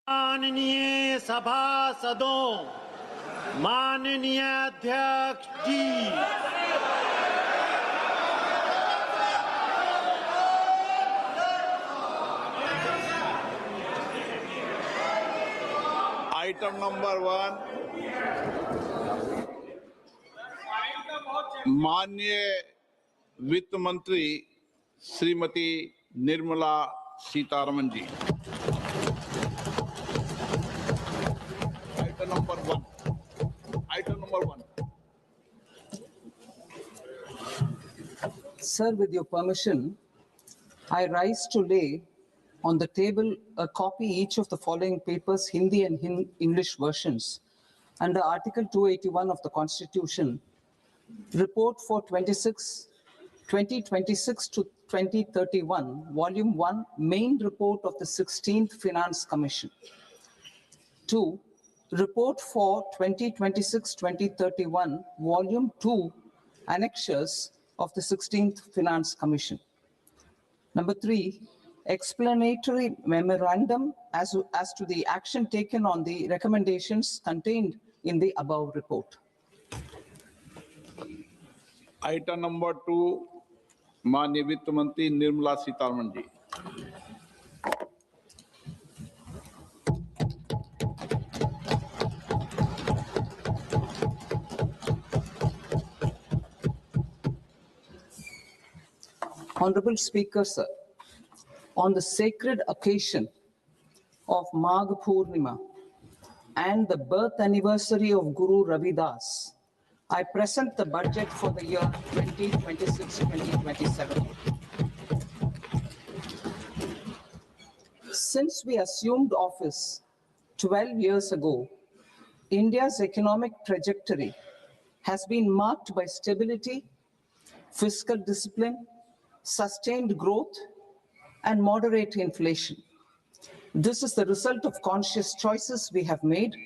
माननीय सभासदों, माननीय अध्यक्ष जी, आइटम नंबर 1, माननीय वित्त मंत्री श्रीमती निर्मला सीतारमन जी। Item number one. Sir, with your permission, I rise to lay on the table a copy each of the following papers, Hindi and English versions, under Article 281 of the Constitution, Report for 2026 to 2031, Volume 1, Main Report of the 16th Finance Commission. 2. Report for 2026-2031, Volume 2, Annexures of the 16th Finance Commission. Number 3, explanatory memorandum as to the action taken on the recommendations contained in the above report. Item number 2, माननीय वित्त मंत्री निर्मला सीतारमन जी। Honorable Speaker, sir, on the sacred occasion of Magh Purnima and the birth anniversary of Guru Ravidas, I present the budget for the year 2026-2027. Since we assumed office 12 years ago, India's economic trajectory has been marked by stability, fiscal discipline, sustained growth, and moderate inflation. This is the result of conscious choices we have made,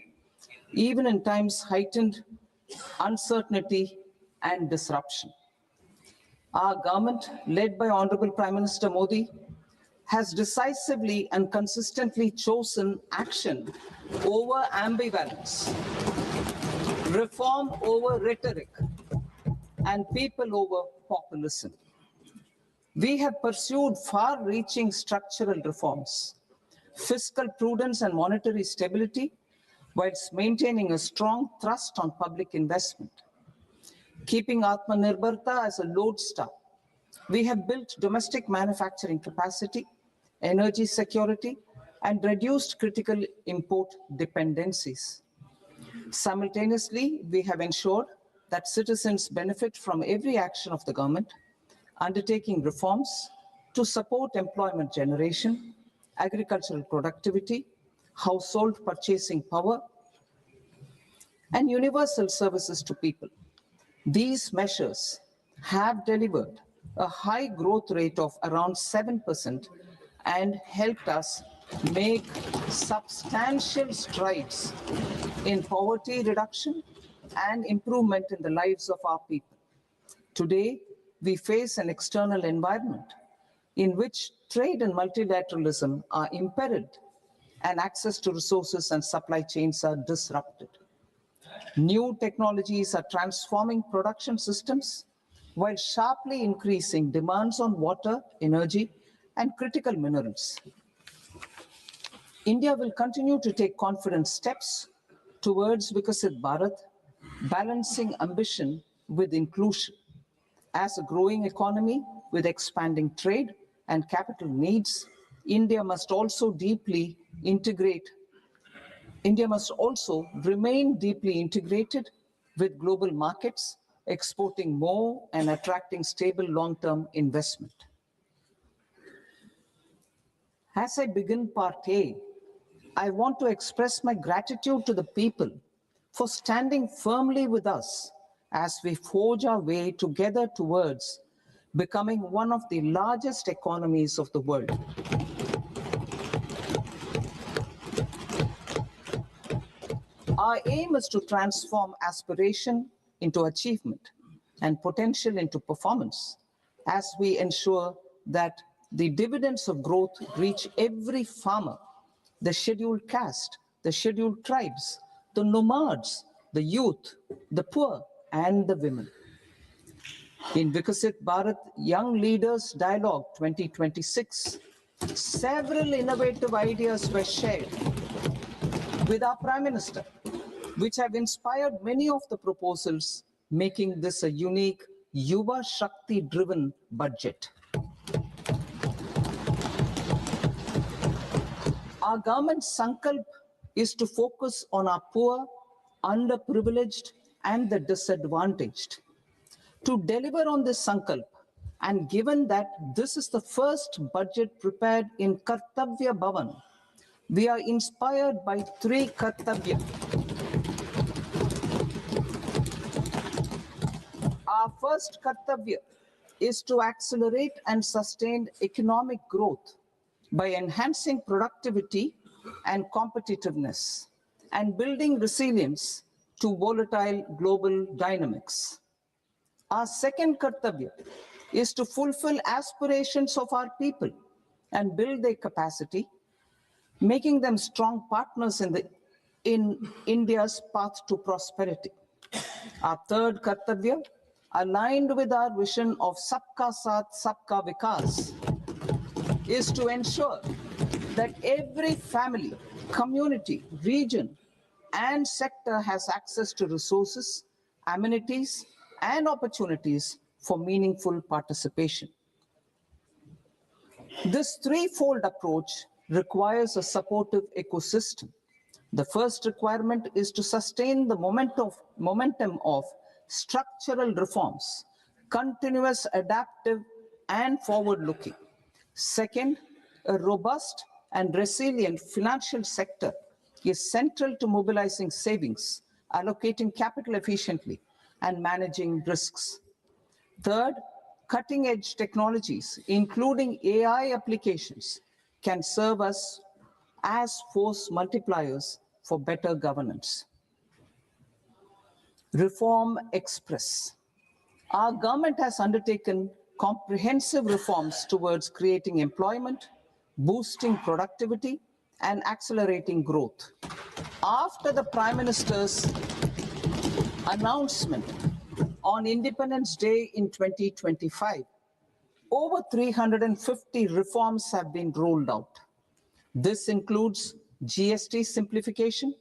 even in times heightened uncertainty and disruption. Our government, led by Honorable Prime Minister Modi, has decisively and consistently chosen action over ambivalence, reform over rhetoric, and people over populism. We have pursued far-reaching structural reforms, fiscal prudence and monetary stability, whilst maintaining a strong thrust on public investment. Keeping Atmanirbharta as a lodestar, we have built domestic manufacturing capacity, energy security, and reduced critical import dependencies. Simultaneously, we have ensured that citizens benefit from every action of the government, undertaking reforms to support employment generation, agricultural productivity, household purchasing power, and universal services to people. These measures have delivered a high growth rate of around 7% and helped us make substantial strides in poverty reduction and improvement in the lives of our people. Today, we face an external environment in which trade and multilateralism are imperiled and access to resources and supply chains are disrupted. New technologies are transforming production systems while sharply increasing demands on water, energy, and critical minerals. India will continue to take confident steps towards Vikasit Bharat, balancing ambition with inclusion. As a growing economy with expanding trade and capital needs, India must also remain deeply integrated with global markets, exporting more and attracting stable long-term investment. As I begin Part A, I want to express my gratitude to the people for standing firmly with us as we forge our way together towards becoming one of the largest economies of the world. Our aim is to transform aspiration into achievement and potential into performance as we ensure that the dividends of growth reach every farmer, the scheduled caste, the scheduled tribes, the nomads, the youth, the poor, and the women. In Vikasit Bharat Young Leaders Dialogue 2026, several innovative ideas were shared with our Prime Minister, which have inspired many of the proposals, making this a unique Yuva Shakti-driven budget. Our government's sankalp is to focus on our poor, underprivileged, and the disadvantaged. To deliver on this sankalp, and given that this is the first budget prepared in Kartavya Bhavan, we are inspired by three Kartavya. Our first Kartavya is to accelerate and sustain economic growth by enhancing productivity and competitiveness and building resilience to volatile global dynamics. Our second Kartavya is to fulfill aspirations of our people and build their capacity, making them strong partners in India's path to prosperity. Our third Kartavya, aligned with our vision of Sabka Saath, Sabka Vikas, is to ensure that every family, community, region, and sector has access to resources, amenities, and opportunities for meaningful participation. This threefold approach requires a supportive ecosystem. The first requirement is to sustain the momentum of structural reforms, continuous, adaptive, and forward-looking. Second, a robust and resilient financial sector is central to mobilizing savings, allocating capital efficiently, and managing risks. Third, cutting-edge technologies, including AI applications, can serve us as force multipliers for better governance. Reform Express. Our government has undertaken comprehensive reforms towards creating employment, boosting productivity, and accelerating growth. After the Prime Minister's announcement on Independence Day in 2025, over 350 reforms have been rolled out. This includes GST simplification,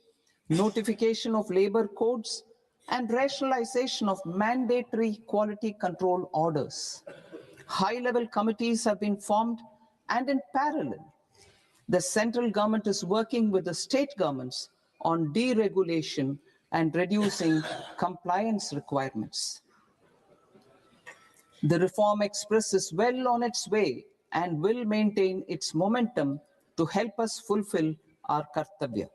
notification of labor codes, and rationalization of mandatory quality control orders. High-level committees have been formed, and in parallel, the central government is working with the state governments on deregulation and reducing compliance requirements. The Reform Express is well on its way and will maintain its momentum to help us fulfill our Kartavya.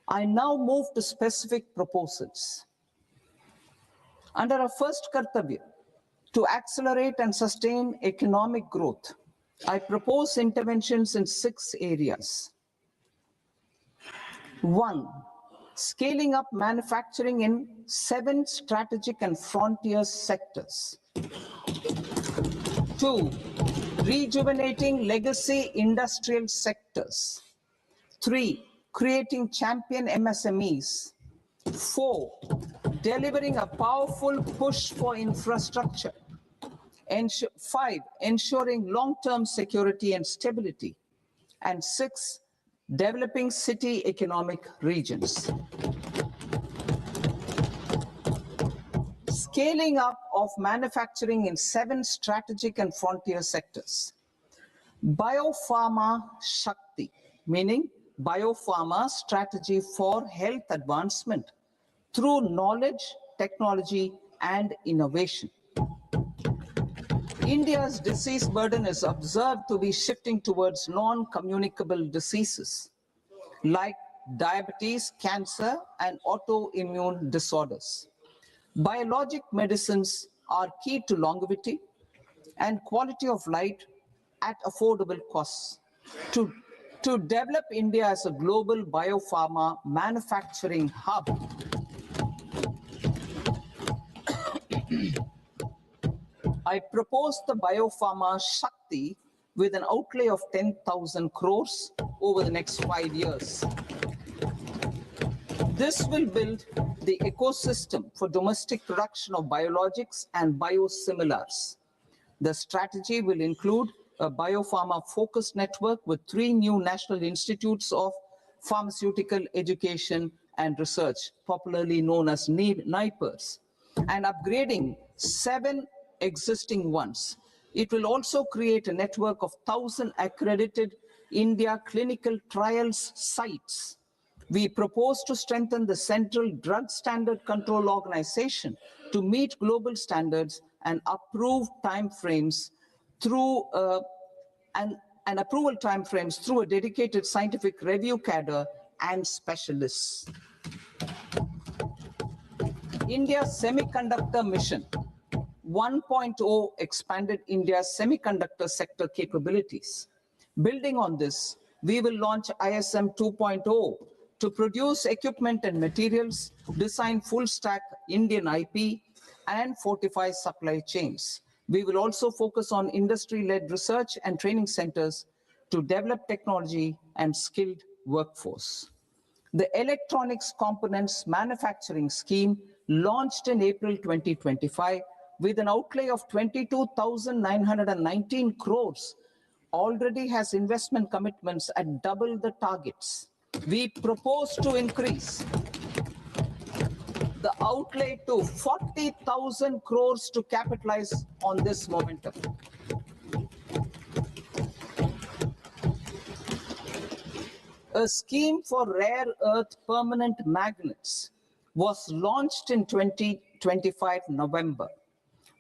I now move to specific proposals. Under our first Kartavya, to accelerate and sustain economic growth, I propose interventions in 6 areas. 1, scaling up manufacturing in 7 strategic and frontier sectors. 2, rejuvenating legacy industrial sectors. 3, creating champion MSMEs. 4, delivering a powerful push for infrastructure. 5, ensuring long-term security and stability. And 6, developing city economic regions. Scaling up of manufacturing in 7 strategic and frontier sectors. Biopharma Shakti, meaning biopharma strategy for health advancement through knowledge, technology, and innovation. India's disease burden is observed to be shifting towards non-communicable diseases like diabetes, cancer, and autoimmune disorders. Biologic medicines are key to longevity and quality of life at affordable costs. To develop India as a global biopharma manufacturing hub, I propose the Biopharma Shakti, with an outlay of 10,000 crores over the next 5 years. This will build the ecosystem for domestic production of biologics and biosimilars. The strategy will include a biopharma-focused network with 3 new national institutes of pharmaceutical education and research, popularly known as NIPERs, and upgrading 7 existing ones. It will also create a network of 1,000 accredited India clinical trials sites. We propose to strengthen the Central Drug Standard Control Organization to meet global standards and approve timeframes through approval timeframes through a dedicated scientific review cadre and specialists. India's semiconductor mission 1.0 expanded India's semiconductor sector capabilities. Building on this, we will launch ISM 2.0 to produce equipment and materials, design full-stack Indian IP, and fortify supply chains. We will also focus on industry-led research and training centers to develop technology and skilled workforce. The Electronics Components Manufacturing Scheme, launched in April 2025 with an outlay of 22,919 crores, already has investment commitments at double the targets. We propose to increase the outlay to 40,000 crores to capitalize on this momentum. A scheme for rare earth permanent magnets was launched in 2025 November.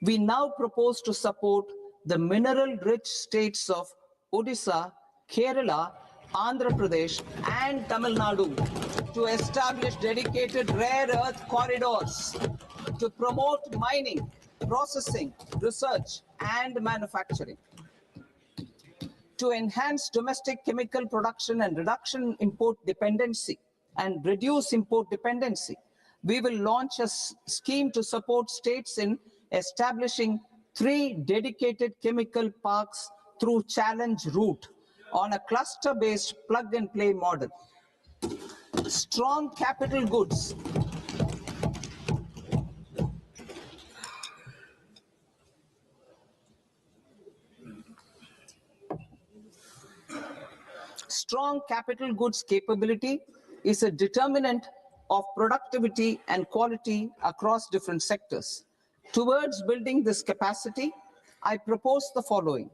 We now propose to support the mineral-rich states of Odisha, Kerala, Andhra Pradesh, and Tamil Nadu to establish dedicated rare earth corridors to promote mining, processing, research, and manufacturing. To enhance domestic chemical production and reduction import dependency and reduce import dependency, we will launch a scheme to support states in establishing 3 dedicated chemical parks through challenge route on a cluster-based plug-and-play model. Strong capital goods. Strong capital goods capability is a determinant of productivity and quality across different sectors. Towards building this capacity, I propose the following.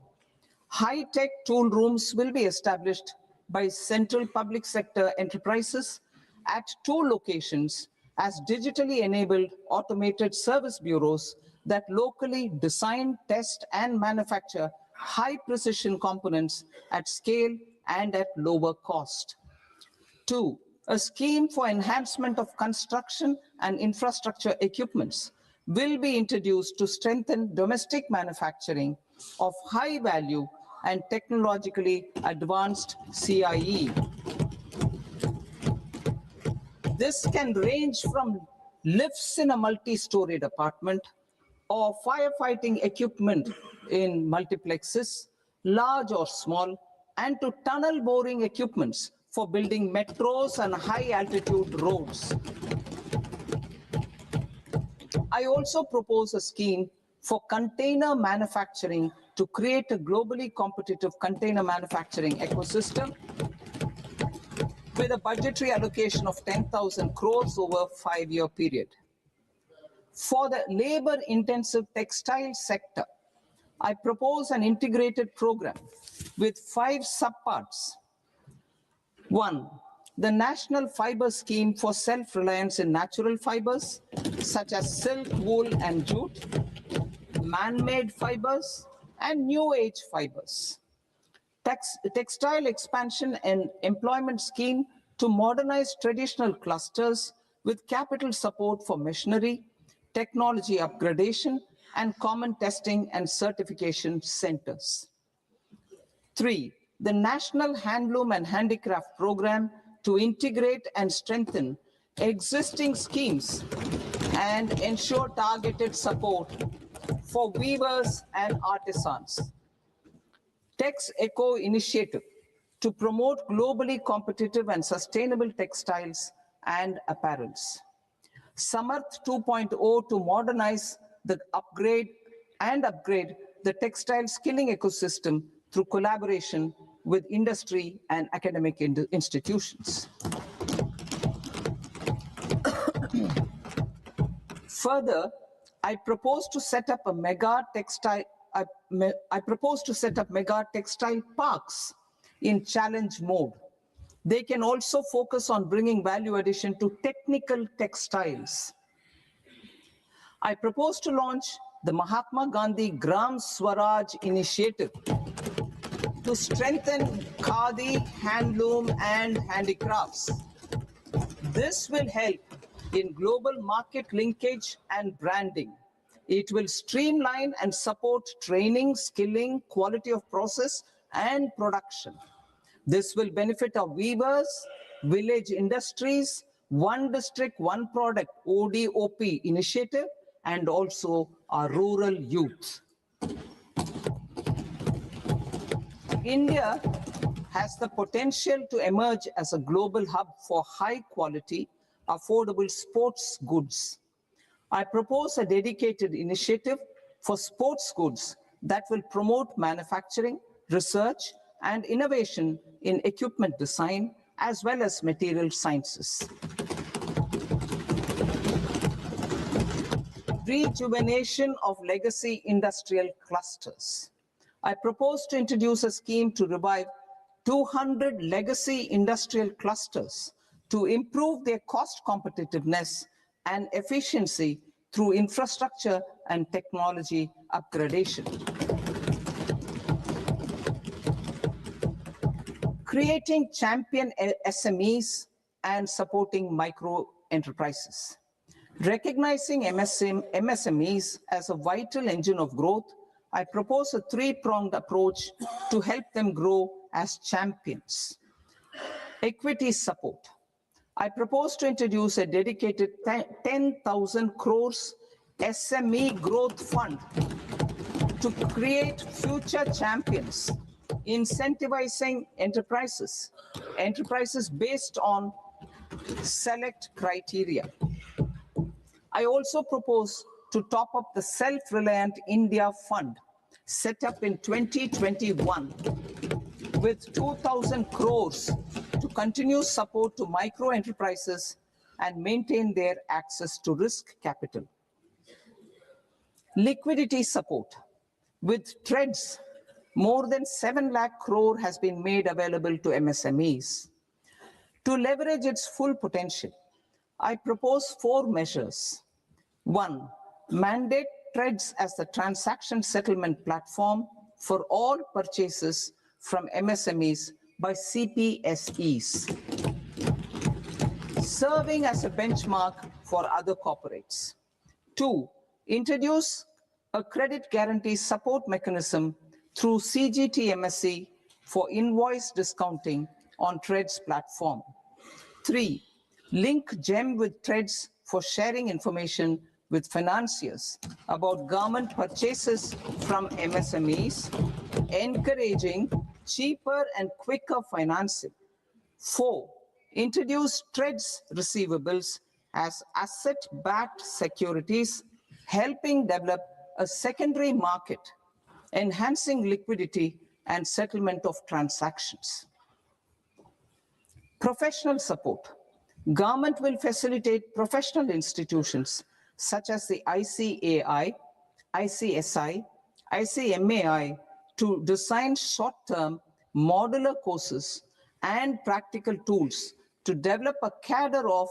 High-tech tool rooms will be established by central public sector enterprises at 2 locations as digitally enabled automated service bureaus that locally design, test, and manufacture high-precision components at scale and at lower cost. 2, a scheme for enhancement of construction and infrastructure equipments will be introduced to strengthen domestic manufacturing of high value and technologically advanced CIE. This can range from lifts in a multi-storied apartment or firefighting equipment in multiplexes, large or small, and to tunnel boring equipments for building metros and high-altitude roads. I also propose a scheme for container manufacturing to create a globally competitive container manufacturing ecosystem with a budgetary allocation of 10,000 crores over a 5-year period. For the labor-intensive textile sector, I propose an integrated program with 5 subparts. 1, the National Fiber Scheme for self-reliance in natural fibers, such as silk, wool, and jute, man-made fibers, and new age fibers. Textile expansion and employment scheme to modernize traditional clusters with capital support for machinery, technology upgradation, and common testing and certification centers. 3, the National Handloom and Handicraft Program to integrate and strengthen existing schemes and ensure targeted support for weavers and artisans. Tex Eco initiative to promote globally competitive and sustainable textiles and apparels. Samarth 2.0 to modernize the upgrade the textile skilling ecosystem through collaboration with industry and academic institutions. Further, I propose to set up mega textile parks in challenge mode. They can also focus on bringing value addition to technical textiles. I propose to launch the Mahatma Gandhi Gram Swaraj initiative to strengthen khadi, handloom, and handicrafts. This will help in global market linkage and branding. It will streamline and support training, skilling, quality of process, and production. This will benefit our weavers, village industries, one district, one product, ODOP initiative, and also our rural youth. India has the potential to emerge as a global hub for high quality, affordable sports goods. I propose a dedicated initiative for sports goods that will promote manufacturing, research, and innovation in equipment design, as well as material sciences. Rejuvenation of legacy industrial clusters. I propose to introduce a scheme to revive 200 legacy industrial clusters to improve their cost competitiveness and efficiency through infrastructure and technology upgradation. Creating champion SMEs and supporting micro enterprises. Recognizing MSMEs as a vital engine of growth, I propose a three-pronged approach to help them grow as champions. Equity support. I propose to introduce a dedicated 10,000 crores SME growth fund to create future champions, incentivizing enterprises based on select criteria. I also propose to top up the Self-Reliant India Fund set up in 2021 with 2,000 crores to continue support to micro enterprises and maintain their access to risk capital. Liquidity support. With TREDS, more than 7 lakh crore has been made available to MSMEs. To leverage its full potential, I propose 4 measures. 1, mandate TREDS as the transaction settlement platform for all purchases from MSMEs by CPSEs, serving as a benchmark for other corporates. 2, introduce a credit guarantee support mechanism through CGTMSE for invoice discounting on TREDS platform. 3, link GEM with TREDS for sharing information with financiers about government purchases from MSMEs, encouraging cheaper and quicker financing. 4, introduce TREDS receivables as asset-backed securities, helping develop a secondary market, enhancing liquidity and settlement of transactions. Professional support. Government will facilitate professional institutions such as the ICAI, ICSI, ICMAI to design short-term modular courses and practical tools to develop a cadre of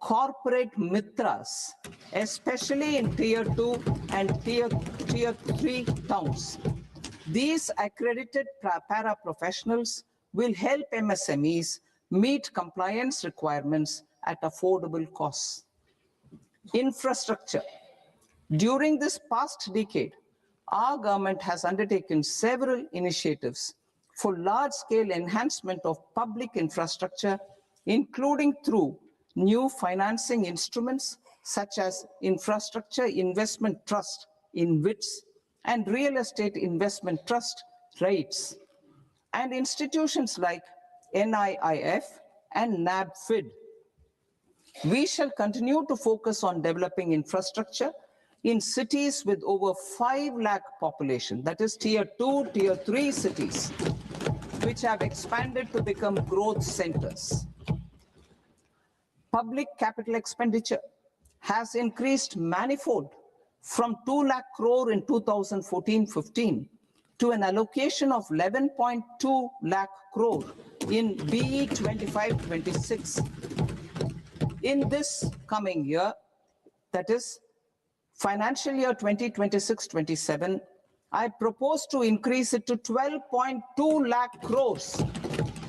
corporate mitras, especially in Tier 2 and Tier 3 towns. These accredited para-professionals will help MSMEs meet compliance requirements at affordable costs. Infrastructure. During this past decade, our government has undertaken several initiatives for large-scale enhancement of public infrastructure, including through new financing instruments such as Infrastructure Investment Trust (InvITs) and Real Estate Investment Trust (REITs), and institutions like NIIF and NABFID. We shall continue to focus on developing infrastructure in cities with over 5 lakh population, that is tier 2, tier 3 cities, which have expanded to become growth centers. Public capital expenditure has increased manifold from 2 lakh crore in 2014-15 to an allocation of 11.2 lakh crore in BE 25-26. In this coming year, that is financial year 2026-27, I propose to increase it to 12.2 lakh crores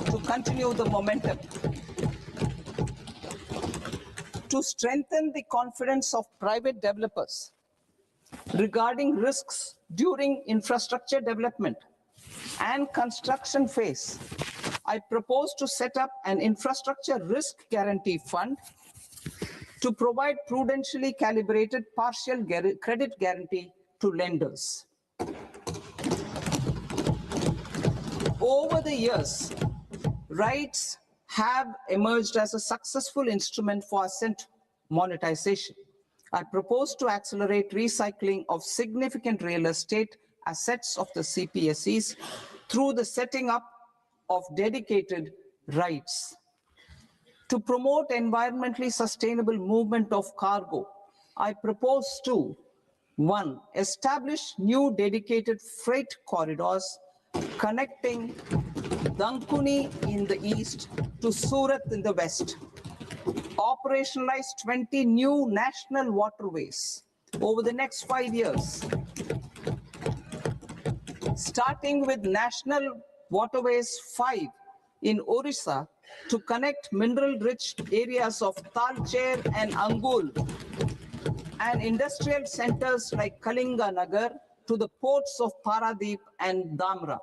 to continue the momentum. To strengthen the confidence of private developers regarding risks during infrastructure development and construction phase, I propose to set up an infrastructure risk guarantee fund to provide prudentially calibrated partial credit guarantee to lenders. Over the years, RITES have emerged as a successful instrument for asset monetization. I propose to accelerate recycling of significant real estate assets of the CPSEs through the setting up of dedicated RITES. To promote environmentally sustainable movement of cargo, I propose to 1. Establish new dedicated freight corridors connecting Dankuni in the east to Surat in the west. Operationalize 20 new national waterways over the next 5 years, starting with National Waterways 5 in Orissa to connect mineral-rich areas of Talcher and Angul and industrial centers like Kalinga Nagar to the ports of Paradeep and Dhamra.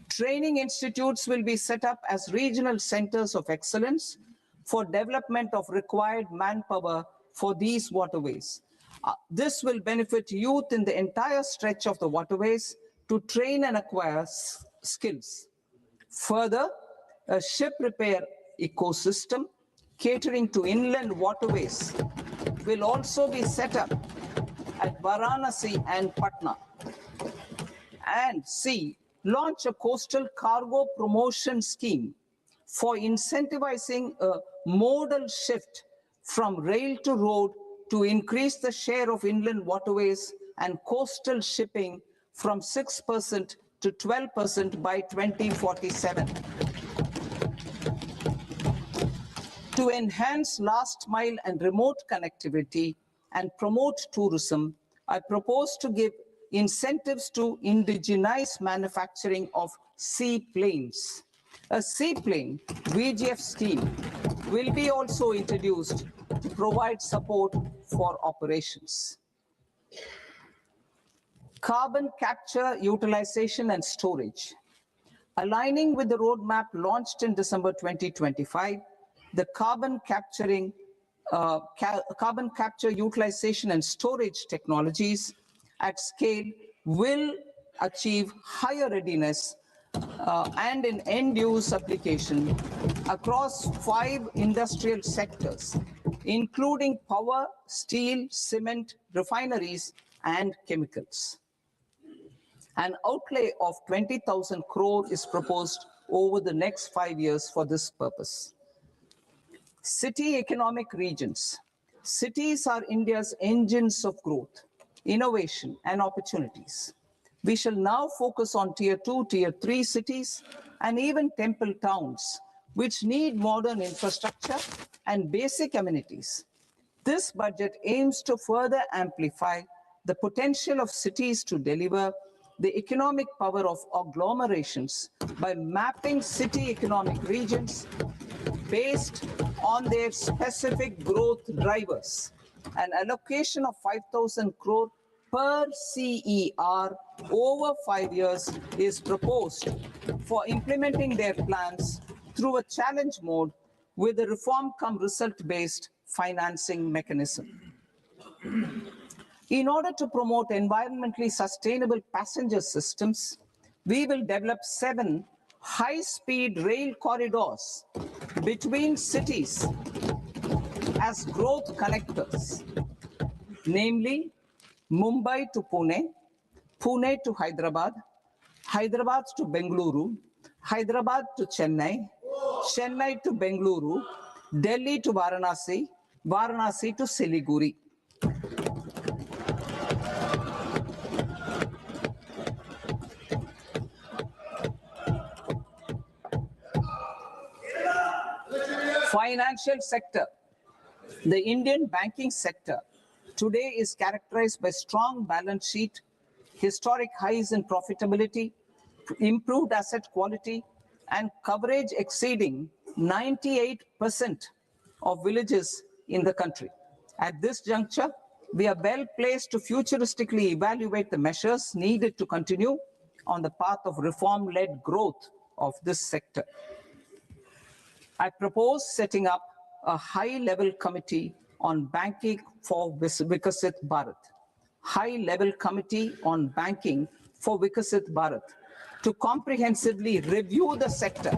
Training institutes will be set up as regional centers of excellence for development of required manpower for these waterways. This will benefit youth in the entire stretch of the waterways to train and acquire skills. Further, a ship repair ecosystem catering to inland waterways will also be set up at Varanasi and Patna. And C, launch a coastal cargo promotion scheme for incentivizing a modal shift from rail to road to increase the share of inland waterways and coastal shipping from 6% to 12% by 2047. To enhance last mile and remote connectivity and promote tourism, I propose to give incentives to indigenize manufacturing of seaplanes. A seaplane VGF scheme will be also introduced to provide support for operations. Carbon capture, utilization and storage. Aligning with the roadmap launched in December 2025, the carbon capture, utilization and storage technologies at scale will achieve higher readiness and in end-use application across 5 industrial sectors, including power, steel, cement, refineries, and chemicals. An outlay of 20,000 crore is proposed over the next 5 years for this purpose. City economic regions. Cities are India's engines of growth, innovation, and opportunities. We shall now focus on tier 2, tier 3 cities, and even temple towns, which need modern infrastructure and basic amenities. This budget aims to further amplify the potential of cities to deliver the economic power of agglomerations by mapping city economic regions based on their specific growth drivers. An allocation of 5,000 crore per CER over 5 years is proposed for implementing their plans through a challenge mode with a reform cum result-based financing mechanism. In order to promote environmentally sustainable passenger systems, we will develop 7 high-speed rail corridors between cities as growth connectors, namely Mumbai to Pune, Pune to Hyderabad, Hyderabad to Bengaluru, Hyderabad to Chennai, Chennai to Bengaluru, Delhi to Varanasi, Varanasi to Siliguri. Financial sector. The Indian banking sector today is characterized by strong balance sheet, historic highs in profitability, improved asset quality, and coverage exceeding 98% of villages in the country. At this juncture, we are well placed to futuristically evaluate the measures needed to continue on the path of reform-led growth of this sector. I propose setting up a high-level committee on banking for Vikasit Bharat. High-level committee on banking for Vikasit Bharat to comprehensively review the sector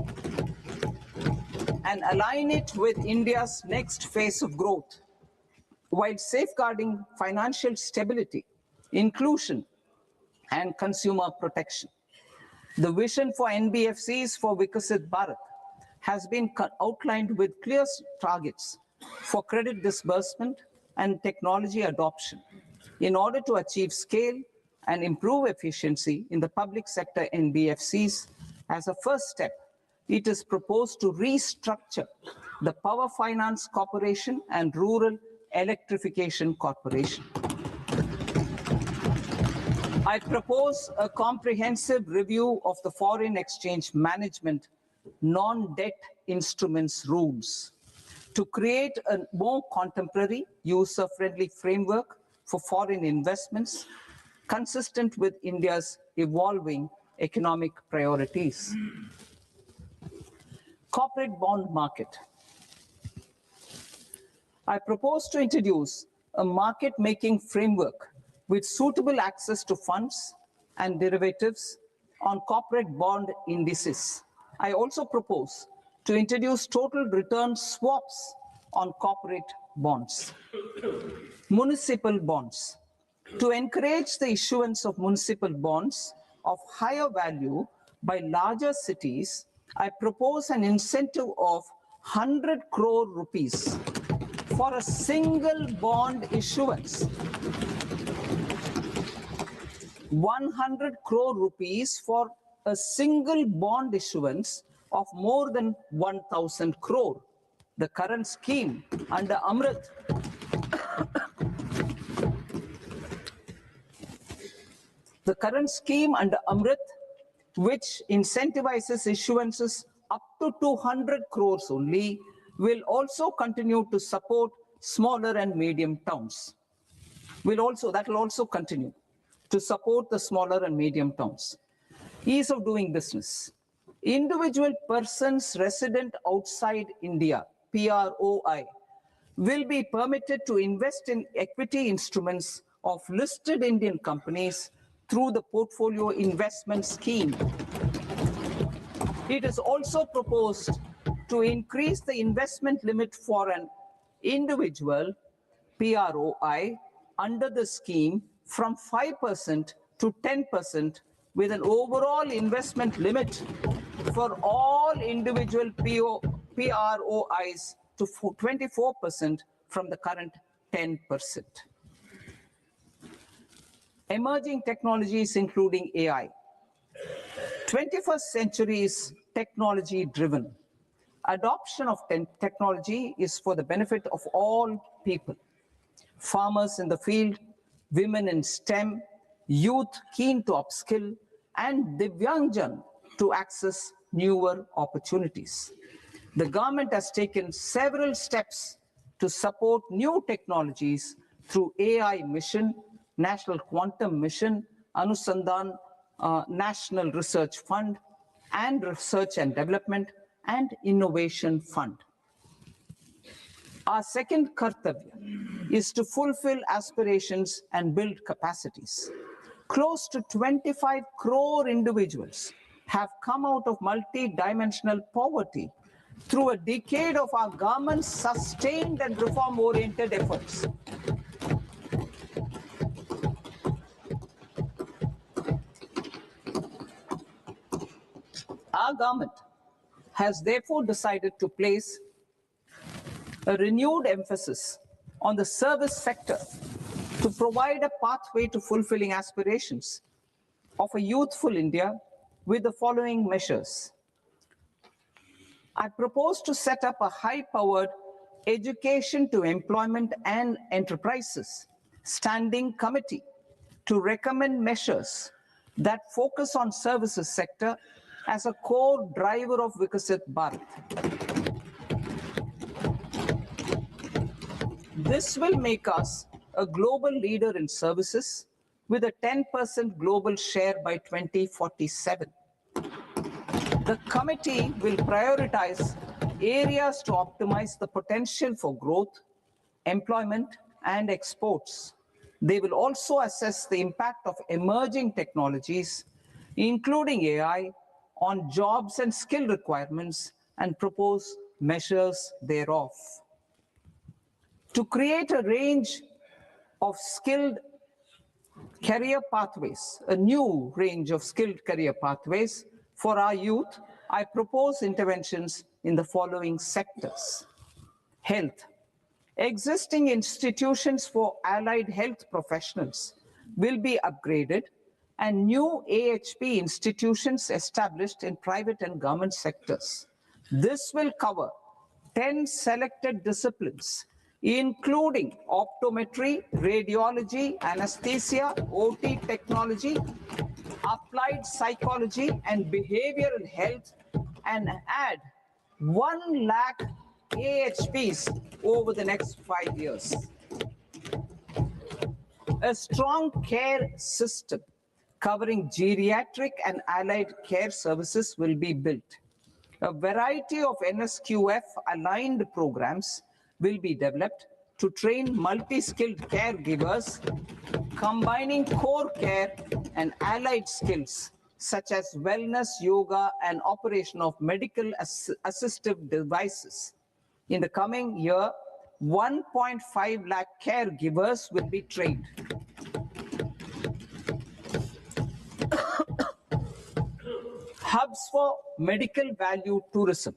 and align it with India's next phase of growth, while safeguarding financial stability, inclusion, and consumer protection. The vision for NBFCs for Vikasit Bharat has been outlined with clear targets for credit disbursement and technology adoption in order to achieve scale and improve efficiency in the public sector NBFCs. As a first step, it is proposed to restructure the Power Finance Corporation and Rural Electrification Corporation. I propose a comprehensive review of the foreign exchange management non-debt instruments rules to create a more contemporary, user-friendly framework for foreign investments consistent with India's evolving economic priorities. Corporate bond market. I propose to introduce a market-making framework with suitable access to funds and derivatives on corporate bond indices. I also propose to introduce total return swaps on corporate bonds. Municipal bonds. To encourage the issuance of municipal bonds of higher value by larger cities, I propose an incentive of 100 crore rupees for a single bond issuance. 100 crore rupees for a single bond issuance of more than 1,000 crore. The current scheme under Amrit which incentivizes issuances up to 200 crores only, will also continue to support smaller and medium towns. That will also continue to support the smaller and medium towns. Ease of doing business. Individual persons resident outside India, PROI, will be permitted to invest in equity instruments of listed Indian companies through the portfolio investment scheme. It is also proposed to increase the investment limit for an individual PROI under the scheme from 5% to 10%, with an overall investment limit for all individual PROIs to 24% from the current 10%. Emerging technologies including AI. 21st century is technology driven. Adoption of technology is for the benefit of all people. Farmers in the field, women in STEM, youth keen to upskill, and Divyangjan to access newer opportunities. The government has taken several steps to support new technologies through AI Mission, National Quantum Mission, Anusandhan National Research Fund, and Research and Development and Innovation Fund. Our second kartavya is to fulfill aspirations and build capacities. Close to 25 crore individuals have come out of multi-dimensional poverty through a decade of our government's sustained and reform-oriented efforts. Our government has therefore decided to place a renewed emphasis on the service sector to provide a pathway to fulfilling aspirations of a youthful India with the following measures. I propose to set up a high-powered education to employment and enterprises standing committee to recommend measures that focus on services sector as a core driver of Viksit Bharat. This will make us a global leader in services with a 10% global share by 2047. The committee will prioritize areas to optimize the potential for growth, employment, and exports. They will also assess the impact of emerging technologies, including AI, on jobs and skill requirements and propose measures thereof. To create a range of skilled career pathways, a new range of skilled career pathways for our youth, I propose interventions in the following sectors. Health. Existing institutions for allied health professionals will be upgraded and new AHP institutions established in private and government sectors. This will cover 10 selected disciplines, including optometry, radiology, anesthesia, OT technology, applied psychology, and behavioral health, and add 1 lakh AHPs over the next 5 years. A strong care system covering geriatric and allied care services will be built. A variety of NSQF-aligned programs will be developed to train multi-skilled caregivers, combining core care and allied skills such as wellness, yoga, and operation of medical assistive devices. In the coming year, 1.5 lakh caregivers will be trained. Hubs for medical value tourism.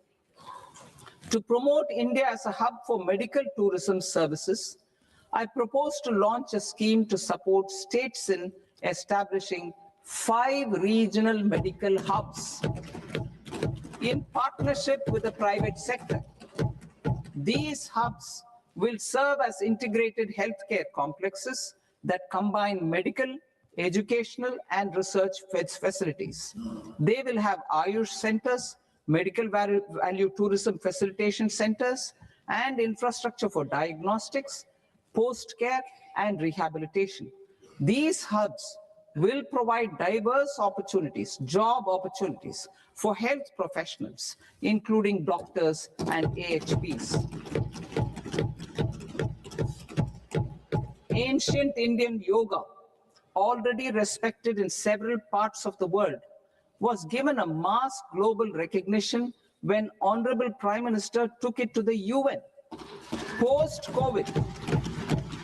To promote India as a hub for medical tourism services, I propose to launch a scheme to support states in establishing 5 regional medical hubs in partnership with the private sector. These hubs will serve as integrated healthcare complexes that combine medical, educational, and research facilities. They will have Ayush centers, medical value tourism facilitation centers, and infrastructure for diagnostics, post-care, and rehabilitation. These hubs will provide diverse opportunities, job opportunities for health professionals, including doctors and AHPs. Ancient Indian yoga, already respected in several parts of the world, was given a mass global recognition when Honorable Prime Minister took it to the UN. Post-COVID,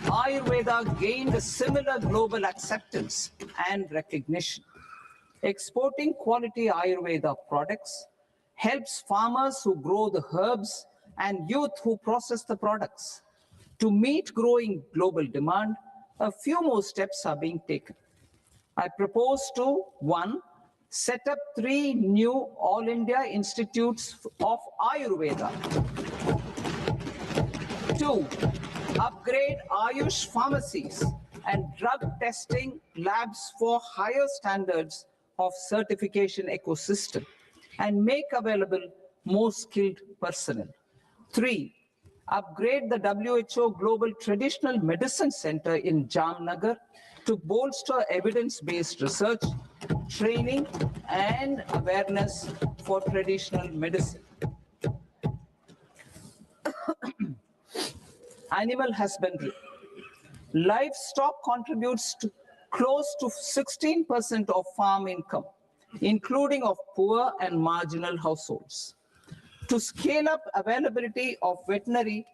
Ayurveda gained a similar global acceptance and recognition. Exporting quality Ayurveda products helps farmers who grow the herbs and youth who process the products. To meet growing global demand, a few more steps are being taken. I propose to 1. Set up 3 new All India Institutes of Ayurveda. 2. Upgrade Ayush pharmacies and drug testing labs for higher standards of certification ecosystem and make available more skilled personnel. 3. Upgrade the WHO Global Traditional Medicine Center in Jamnagar to bolster evidence-based research, training, and awareness for traditional medicine. Animal husbandry. Livestock contributes to close to 16% of farm income including of poor and marginal households. To scale up availability of veterinary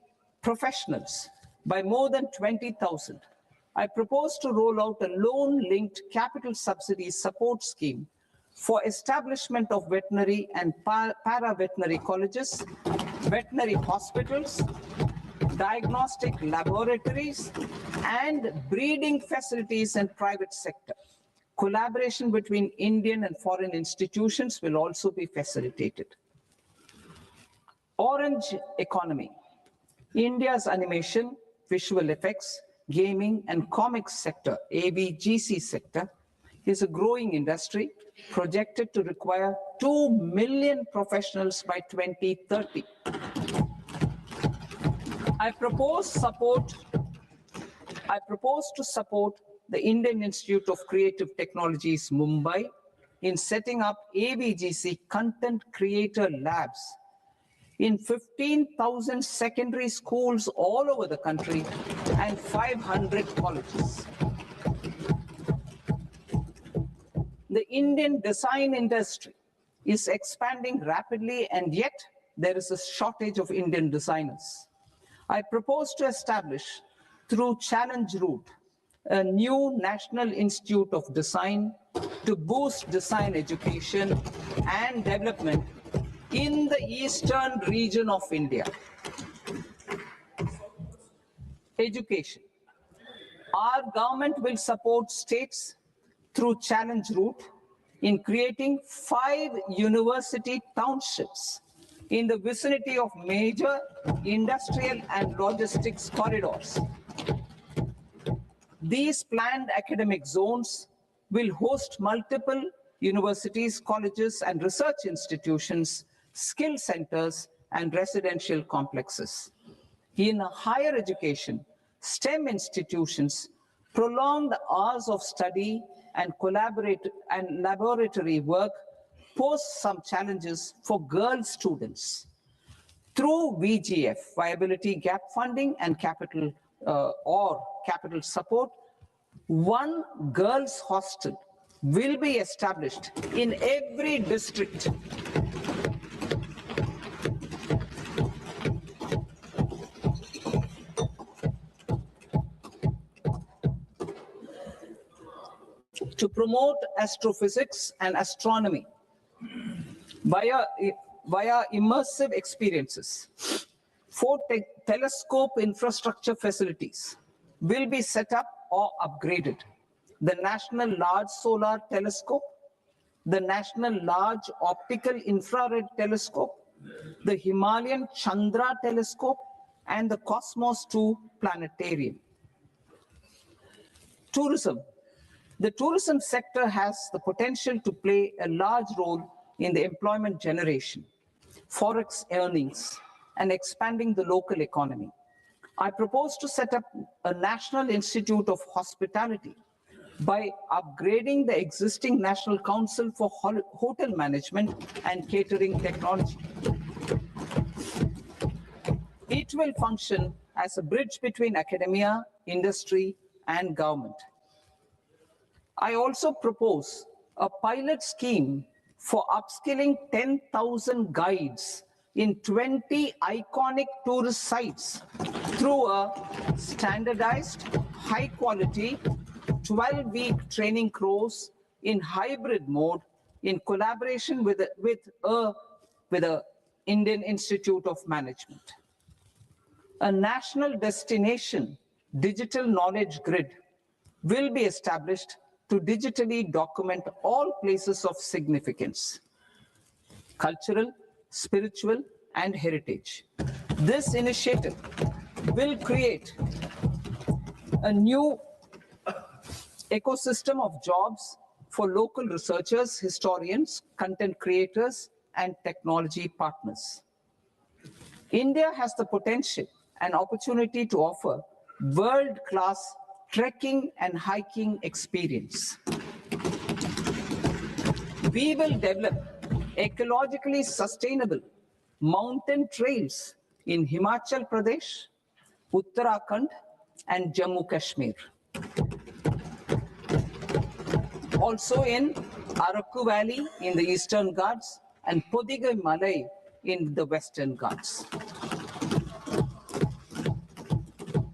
professionals by more than 20,000, I propose to roll out a loan-linked capital subsidy support scheme for establishment of veterinary and para-veterinary colleges, veterinary hospitals, diagnostic laboratories, and breeding facilities in private sector. Collaboration between Indian and foreign institutions will also be facilitated. Orange economy. India's animation, visual effects, gaming and comics sector, AVGC sector, is a growing industry projected to require 2 million professionals by 2030. I propose to support the Indian Institute of Creative Technologies, Mumbai, in setting up AVGC Content Creator Labs in 15,000 secondary schools all over the country and 500 colleges. The Indian design industry is expanding rapidly, and yet there is a shortage of Indian designers. I propose to establish, through Challenge Route, a new National Institute of Design to boost design education and development in the eastern region of India. Education. Our government will support states through Challenge Route in creating 5 university townships in the vicinity of major industrial and logistics corridors. These planned academic zones will host multiple universities, colleges, and research institutions, skill centers, and residential complexes. In higher education, STEM institutions prolonged hours of study and laboratory work pose some challenges for girl students. Through VGF, viability gap funding and capital support, one girls' hostel will be established in every district. To promote astrophysics and astronomy via immersive experiences. 4 telescope infrastructure facilities will be set up or upgraded. The National Large Solar Telescope, the National Large Optical Infrared Telescope, the Himalayan Chandra Telescope, and the Cosmos 2 Planetarium. Tourism. The tourism sector has the potential to play a large role in the employment generation, forex earnings, and expanding the local economy. I propose to set up a National Institute of Hospitality by upgrading the existing National Council for Hotel Management and Catering Technology. It will function as a bridge between academia, industry, and government. I also propose a pilot scheme for upskilling 10,000 guides in 20 iconic tourist sites through a standardized, high-quality, 12-week training course in hybrid mode in collaboration with the Indian Institute of Management. A national destination digital knowledge grid will be established to digitally document all places of significance, cultural, spiritual, and heritage. This initiative will create a new ecosystem of jobs for local researchers, historians, content creators, and technology partners. India has the potential and opportunity to offer world-class trekking and hiking experience. We will develop ecologically sustainable mountain trails in Himachal Pradesh, Uttarakhand, and Jammu Kashmir. Also in Araku Valley in the Eastern Ghats, and Podigai Malai in the Western Ghats.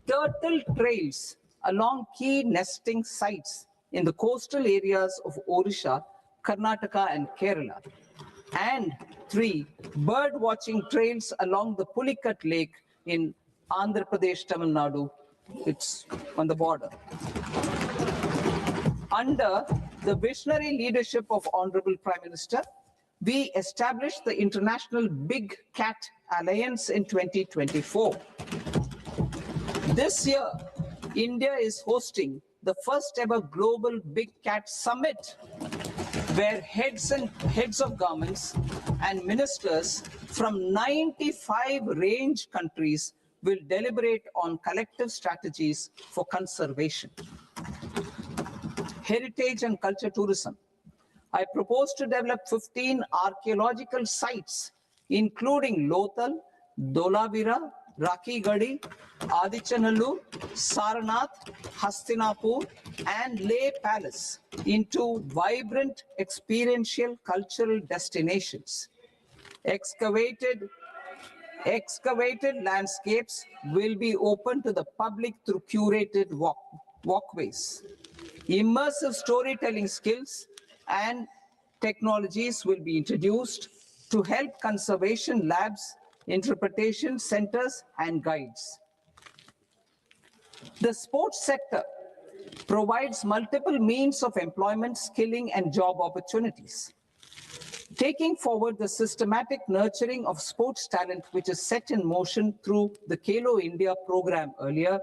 Turtle trails along key nesting sites in the coastal areas of Odisha, Karnataka, and Kerala. And 3, bird watching trails along the Pulikat Lake in Andhra Pradesh, Tamil Nadu. It's on the border. Under the visionary leadership of Honorable Prime Minister, we established the International Big Cat Alliance in 2024. This year, India is hosting the first ever Global Big Cat Summit, where heads of governments and ministers from 95 range countries will deliberate on collective strategies for conservation. Heritage and culture tourism. I propose to develop 15 archaeological sites, including Lothal, Dolavira, Rakigadi, Adichanallur, Saranath, Hastinapur, and Leh Palace into vibrant experiential cultural destinations. Excavated landscapes will be open to the public through curated walkways. Immersive storytelling skills and technologies will be introduced to help conservation labs, interpretation centers, and guides. The sports sector provides multiple means of employment, skilling, and job opportunities. Taking forward the systematic nurturing of sports talent, which is set in motion through the Khelo India program earlier,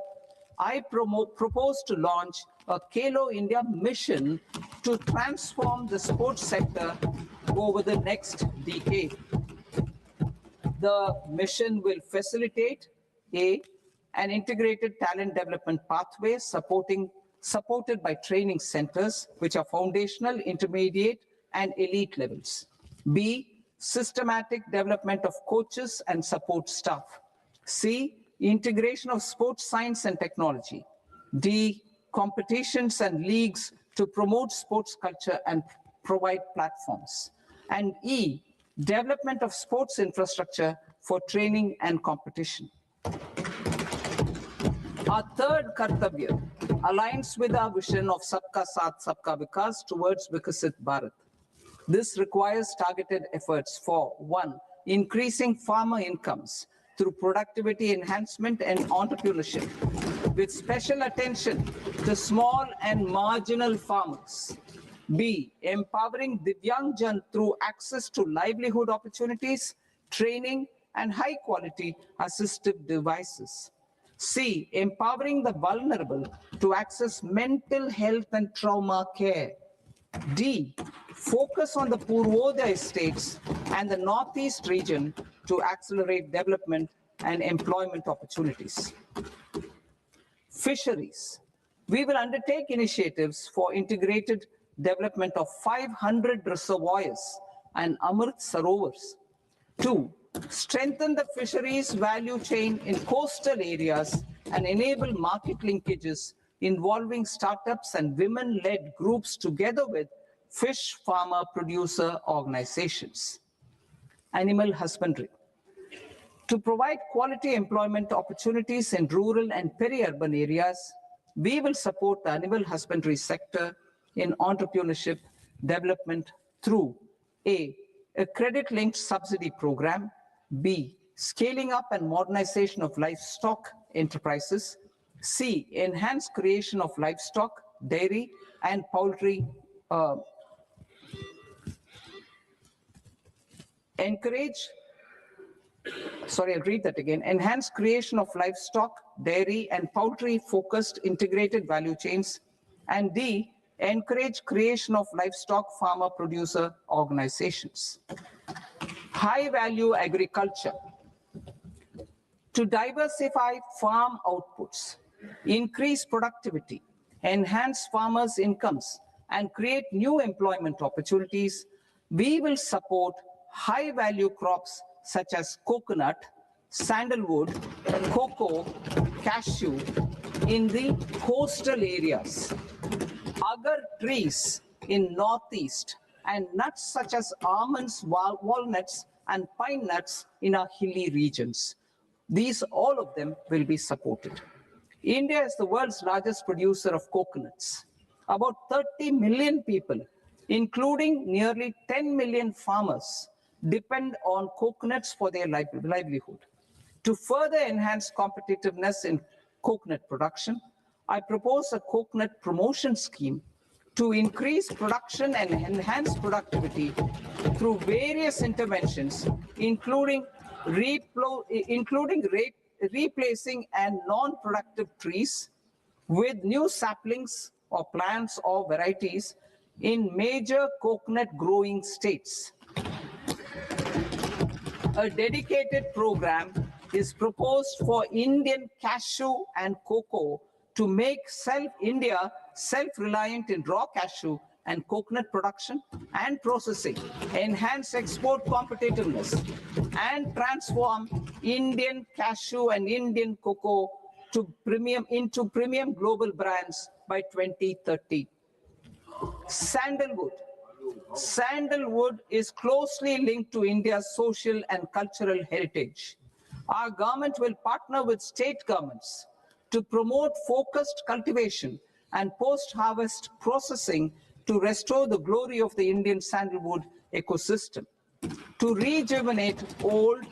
I propose to launch a Khelo India mission to transform the sports sector over the next decade. The mission will facilitate an integrated talent development pathway supported by training centers, which are foundational, intermediate, and elite levels. B, systematic development of coaches and support staff. C, integration of sports science and technology. D, competitions and leagues to promote sports culture and provide platforms. And E, development of sports infrastructure for training and competition. Our third Kartavya aligns with our vision of Sabka Saath, Sabka Vikas towards Vikasit Bharat. This requires targeted efforts for 1, increasing farmer incomes through productivity enhancement and entrepreneurship, with special attention to small and marginal farmers. B, empowering Divyangjan through access to livelihood opportunities, training, and high-quality assistive devices. C, empowering the vulnerable to access mental health and trauma care. D, focus on the Purvodaya states and the Northeast region to accelerate development and employment opportunities. Fisheries. We will undertake initiatives for integrated development of 500 reservoirs and Amrit Sarovars. 2, strengthen the fisheries value chain in coastal areas and enable market linkages involving startups and women-led groups together with fish farmer producer organizations. Animal husbandry. To provide quality employment opportunities in rural and peri-urban areas, we will support the animal husbandry sector in entrepreneurship development through A, credit-linked subsidy program, B, scaling up and modernization of livestock enterprises, C, enhanced creation of livestock, dairy, and poultry, enhanced creation of livestock, dairy, and poultry-focused integrated value chains, and D, encourage creation of livestock farmer producer organizations. High-value agriculture. To diversify farm outputs, increase productivity, enhance farmers' incomes, and create new employment opportunities, we will support high-value crops such as coconut, sandalwood, cocoa, cashew in the coastal areas. Agar trees in Northeast and nuts such as almonds, walnuts, and pine nuts in our hilly regions. These, all of them, will be supported. India is the world's largest producer of coconuts. About 30 million people, including nearly 10 million farmers, depend on coconuts for their livelihood. To further enhance competitiveness in coconut production, I propose a coconut promotion scheme to increase production and enhance productivity through various interventions, including replacing and non-productive trees with new saplings or plants or varieties in major coconut growing states. A dedicated program is proposed for Indian cashew and cocoa to make India self-reliant in raw cashew and coconut production and processing, enhance export competitiveness, and transform Indian cashew and Indian cocoa into premium global brands by 2030. Sandalwood. Sandalwood is closely linked to India's social and cultural heritage. Our government will partner with state governments to promote focused cultivation and post-harvest processing to restore the glory of the Indian sandalwood ecosystem, to rejuvenate old,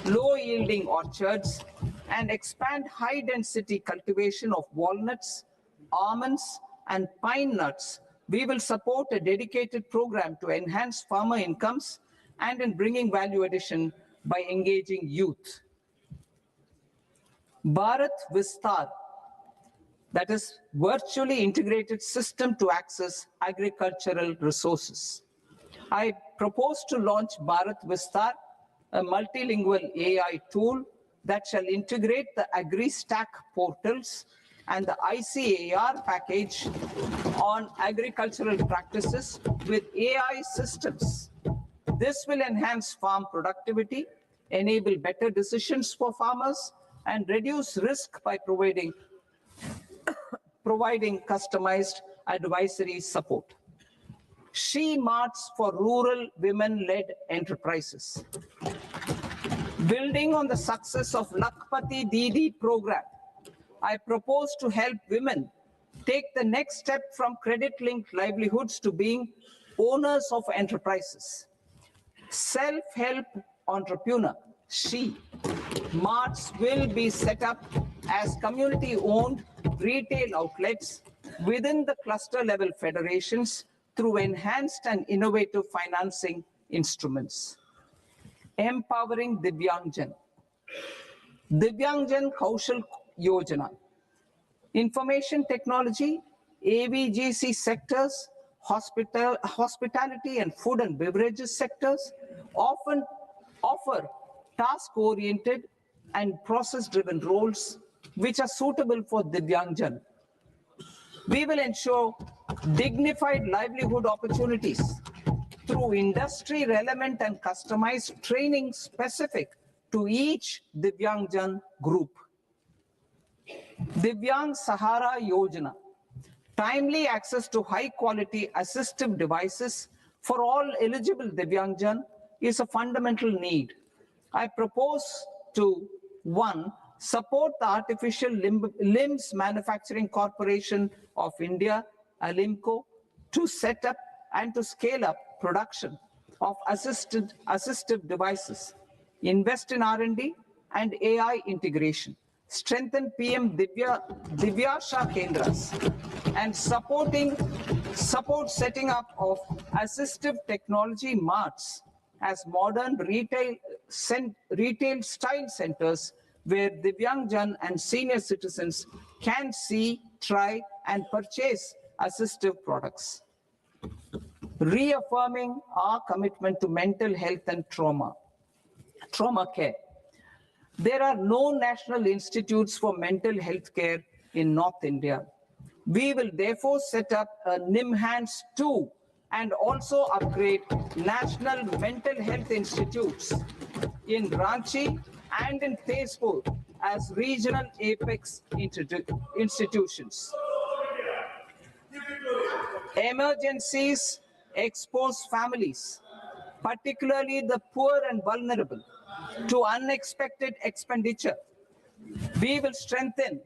low-yielding orchards, and expand high-density cultivation of walnuts, almonds, and pine nuts. We will support a dedicated program to enhance farmer incomes and in bringing value addition by engaging youth. Bharat Vistar, that is virtually integrated system to access agricultural resources. I propose to launch Bharat Vistar, a multilingual AI tool that shall integrate the AgriStack portals and the ICAR package on agricultural practices with AI systems. This will enhance farm productivity, enable better decisions for farmers, and reduce risk by providing customized advisory support. She Marts for rural women-led enterprises. Building on the success of Lakpati Didi program, I propose to help women take the next step from credit-linked livelihoods to being owners of enterprises. Self-help entrepreneur, She Marts will be set up as community-owned retail outlets within the cluster-level federations through enhanced and innovative financing instruments. Empowering Divyangjan. Divyangjan Kaushal Yojana. Information technology, AVGC sectors, hospitality and food and beverages sectors often offer task-oriented and process-driven roles which are suitable for Divyangjan. We will ensure dignified livelihood opportunities through industry-relevant and customized training specific to each Divyangjan group. Divyang Sahara Yojana. Timely access to high-quality assistive devices for all eligible Divyangjan is a fundamental need. I propose to, 1, support the Artificial Limbs Manufacturing Corporation of India, Alimco, to set up and to scale up production of assistive devices, invest in R&D and AI integration, strengthen PM Divyasha Kendras, and support setting up of assistive technology marts as modern retail style centers where Divyangjan and senior citizens can see, try, and purchase assistive products. Reaffirming our commitment to mental health and trauma care. There are no national institutes for mental health care in North India. We will therefore set up a NIMHANS 2 and also upgrade national mental health institutes in Ranchi and in Tezpur as regional Apex institutions. Emergencies expose families, particularly the poor and vulnerable, to unexpected expenditure. We will strengthen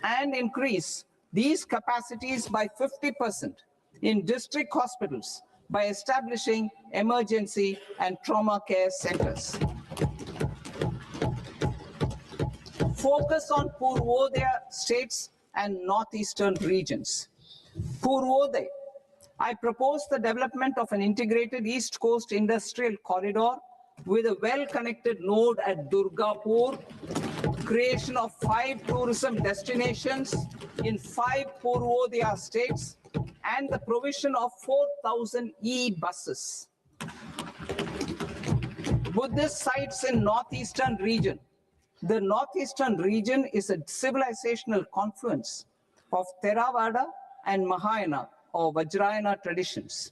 and increase these capacities by 50% in district hospitals by establishing emergency and trauma care centers. Focus on Purvodaya states and northeastern regions. Purvodaya, I propose the development of an integrated East Coast industrial corridor with a well-connected node at Durgapur, creation of 5 tourism destinations in 5 Purvodaya states, and the provision of 4,000 e-buses. Buddhist sites in northeastern region. The northeastern region is a civilizational confluence of Theravada and Mahayana or Vajrayana traditions.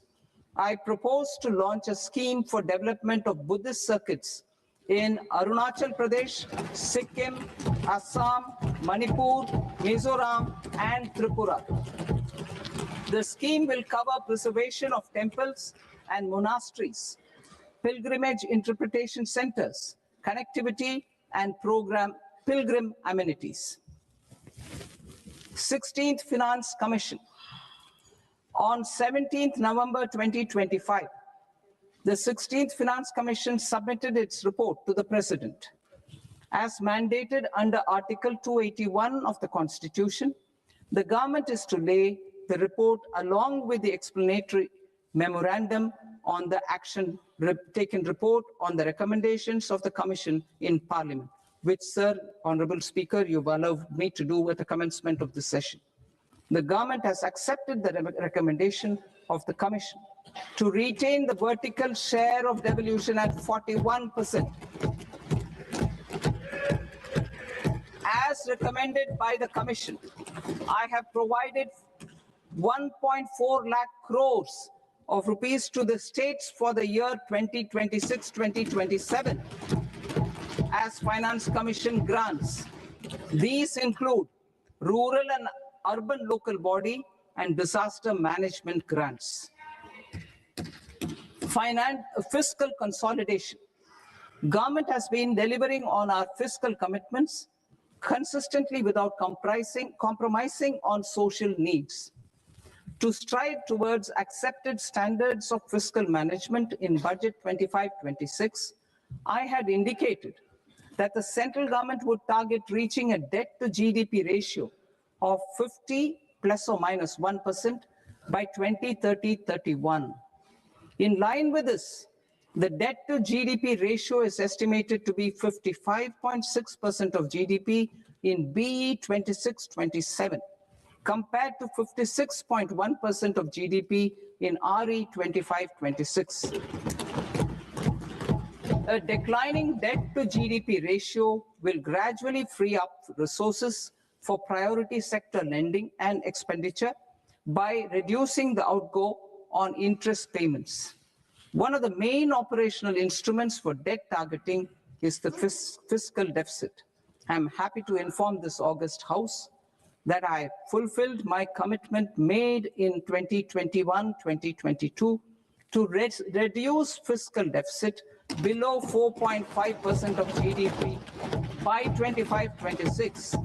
I propose to launch a scheme for development of Buddhist circuits in Arunachal Pradesh, Sikkim, Assam, Manipur, Mizoram, and Tripura. The scheme will cover preservation of temples and monasteries, pilgrimage interpretation centers, connectivity, and pilgrim amenities. 16th Finance Commission. On 17th November 2025, the 16th Finance Commission submitted its report to the President. As mandated under Article 281 of the Constitution, the government is to lay the report along with the explanatory memorandum on the action taken report on the recommendations of the Commission in Parliament, which, Sir, Honorable Speaker, you've allowed me to do at the commencement of this session. The government has accepted the recommendation of the Commission to retain the vertical share of devolution at 41%. As recommended by the Commission, I have provided 1.4 lakh crores of rupees to the states for the year 2026-2027 as Finance Commission grants. These include rural and urban local body and disaster management grants. Fiscal consolidation. Government has been delivering on our fiscal commitments consistently without compromising on social needs. To strive towards accepted standards of fiscal management in Budget 25-26, I had indicated that the central government would target reaching a debt to GDP ratio of 50 plus or minus 1% by 2030-31. In line with this, the debt to GDP ratio is estimated to be 55.6% of GDP in BE 26-27, compared to 56.1% of GDP in RE 25-26. A declining debt to GDP ratio will gradually free up resources for priority sector lending and expenditure by reducing the outgo on interest payments. One of the main operational instruments for debt targeting is the fiscal deficit. I'm happy to inform this august House that I fulfilled my commitment made in 2021-2022 to reduce fiscal deficit below 4.5% of GDP by 25-26.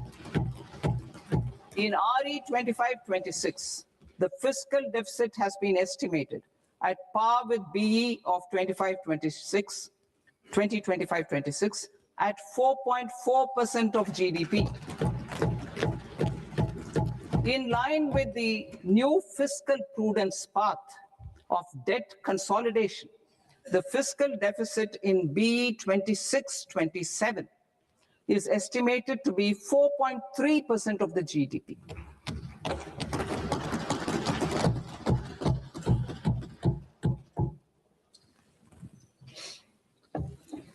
In RE 25-26, the fiscal deficit has been estimated at par with BE of 2025-26 at 4.4% of GDP. In line with the new fiscal prudence path of debt consolidation, the fiscal deficit in BE 26-27 is estimated to be 4.3% of the GDP.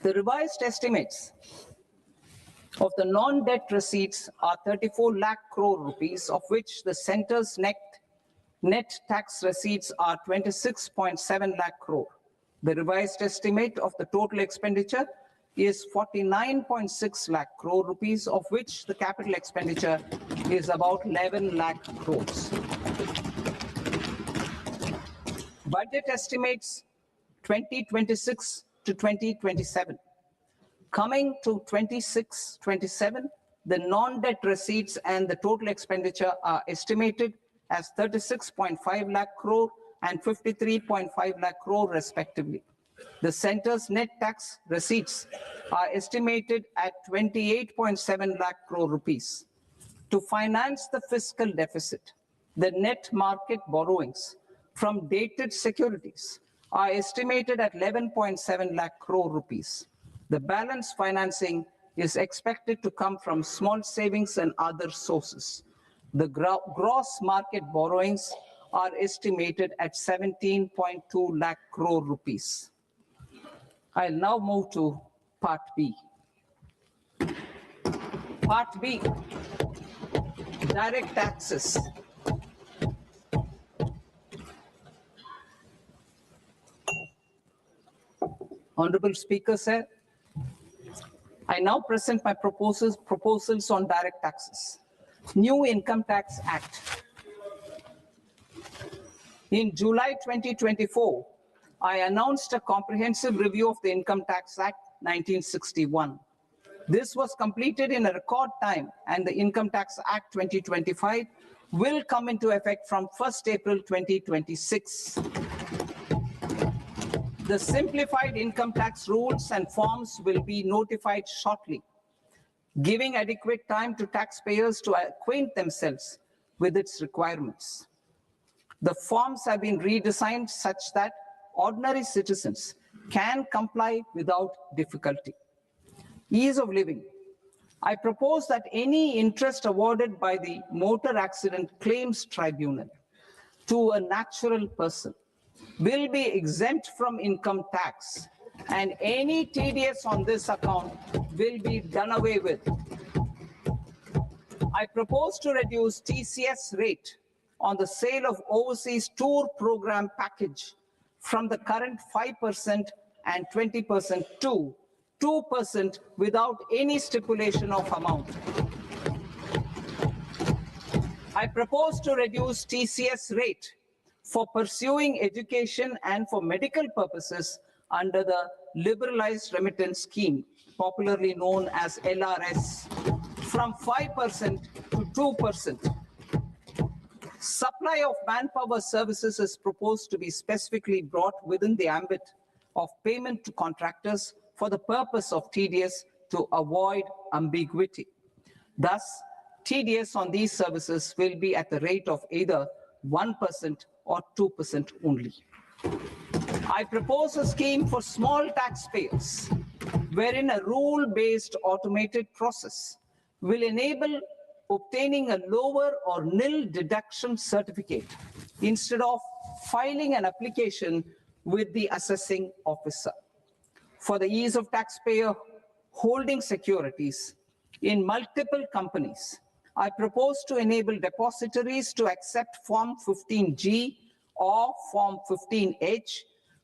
The revised estimates of the non-debt receipts are 34 lakh crore rupees, of which the center's net tax receipts are 26.7 lakh crore. The revised estimate of the total expenditure is 49.6 lakh crore rupees, of which the capital expenditure is about 11 lakh crores. Budget estimates 2026 to 2027. Coming to 26-27, the non-debt receipts and the total expenditure are estimated as 36.5 lakh crore and 53.5 lakh crore respectively. The centre's net tax receipts are estimated at 28.7 lakh crore rupees. To finance the fiscal deficit, the net market borrowings from dated securities are estimated at 11.7 lakh crore rupees. The balance financing is expected to come from small savings and other sources. The gross market borrowings are estimated at 17.2 lakh crore rupees. I'll now move to Part B. Part B, direct taxes. Honorable Speaker, sir, I now present my proposals on direct taxes. New Income Tax Act. In July 2024, I announced a comprehensive review of the Income Tax Act 1961. This was completed in a record time, and the Income Tax Act 2025 will come into effect from 1st April 2026. The simplified income tax rules and forms will be notified shortly, giving adequate time to taxpayers to acquaint themselves with its requirements. The forms have been redesigned such that ordinary citizens can comply without difficulty. Ease of living. I propose that any interest awarded by the Motor Accident Claims Tribunal to a natural person will be exempt from income tax, and any TDS on this account will be done away with. I propose to reduce TCS rate on the sale of overseas tour program package from the current 5% and 20% to 2% without any stipulation of amount. I propose to reduce TCS rate for pursuing education and for medical purposes under the Liberalized Remittance Scheme, popularly known as LRS, from 5% to 2%. Supply of manpower services is proposed to be specifically brought within the ambit of payment to contractors for the purpose of TDS to avoid ambiguity. Thus, TDS on these services will be at the rate of either 1% or 2% only. I propose a scheme for small taxpayers, wherein a rule-based automated process will enable obtaining a lower or nil deduction certificate instead of filing an application with the assessing officer. For the ease of taxpayer holding securities in multiple companies, I propose to enable depositories to accept Form 15G or Form 15H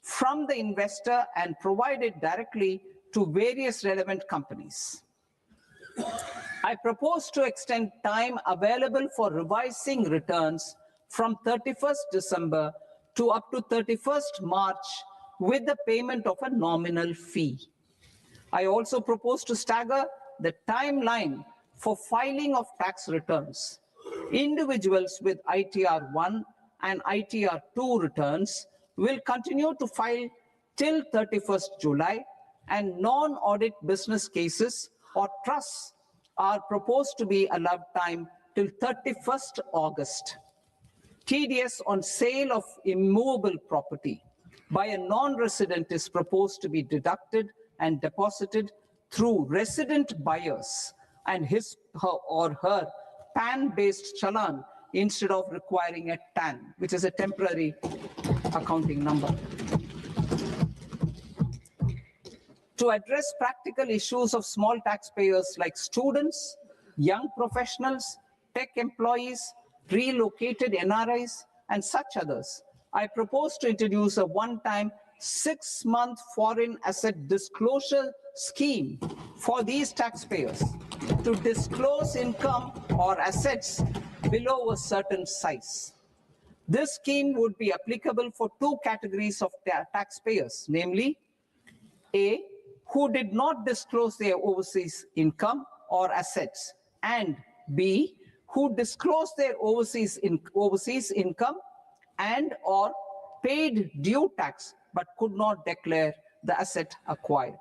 from the investor and provide it directly to various relevant companies. I propose to extend time available for revising returns from 31st December to up to 31st March with the payment of a nominal fee. I also propose to stagger the timeline for filing of tax returns. Individuals with ITR 1 and ITR 2 returns will continue to file till 31st July, and non-audit business cases or trusts are proposed to be allowed time till 31st August. TDS on sale of immovable property by a non-resident is proposed to be deducted and deposited through resident buyers and his or her PAN-based challan instead of requiring a TAN, which is a temporary accounting number. To address practical issues of small taxpayers like students, young professionals, tech employees, relocated NRIs, and such others, I propose to introduce a one-time 6-month foreign asset disclosure scheme for these taxpayers to disclose income or assets below a certain size. This scheme would be applicable for two categories of taxpayers, namely A, who did not disclose their overseas income or assets, and B, who disclosed their overseas income and or paid due tax but could not declare the asset acquired.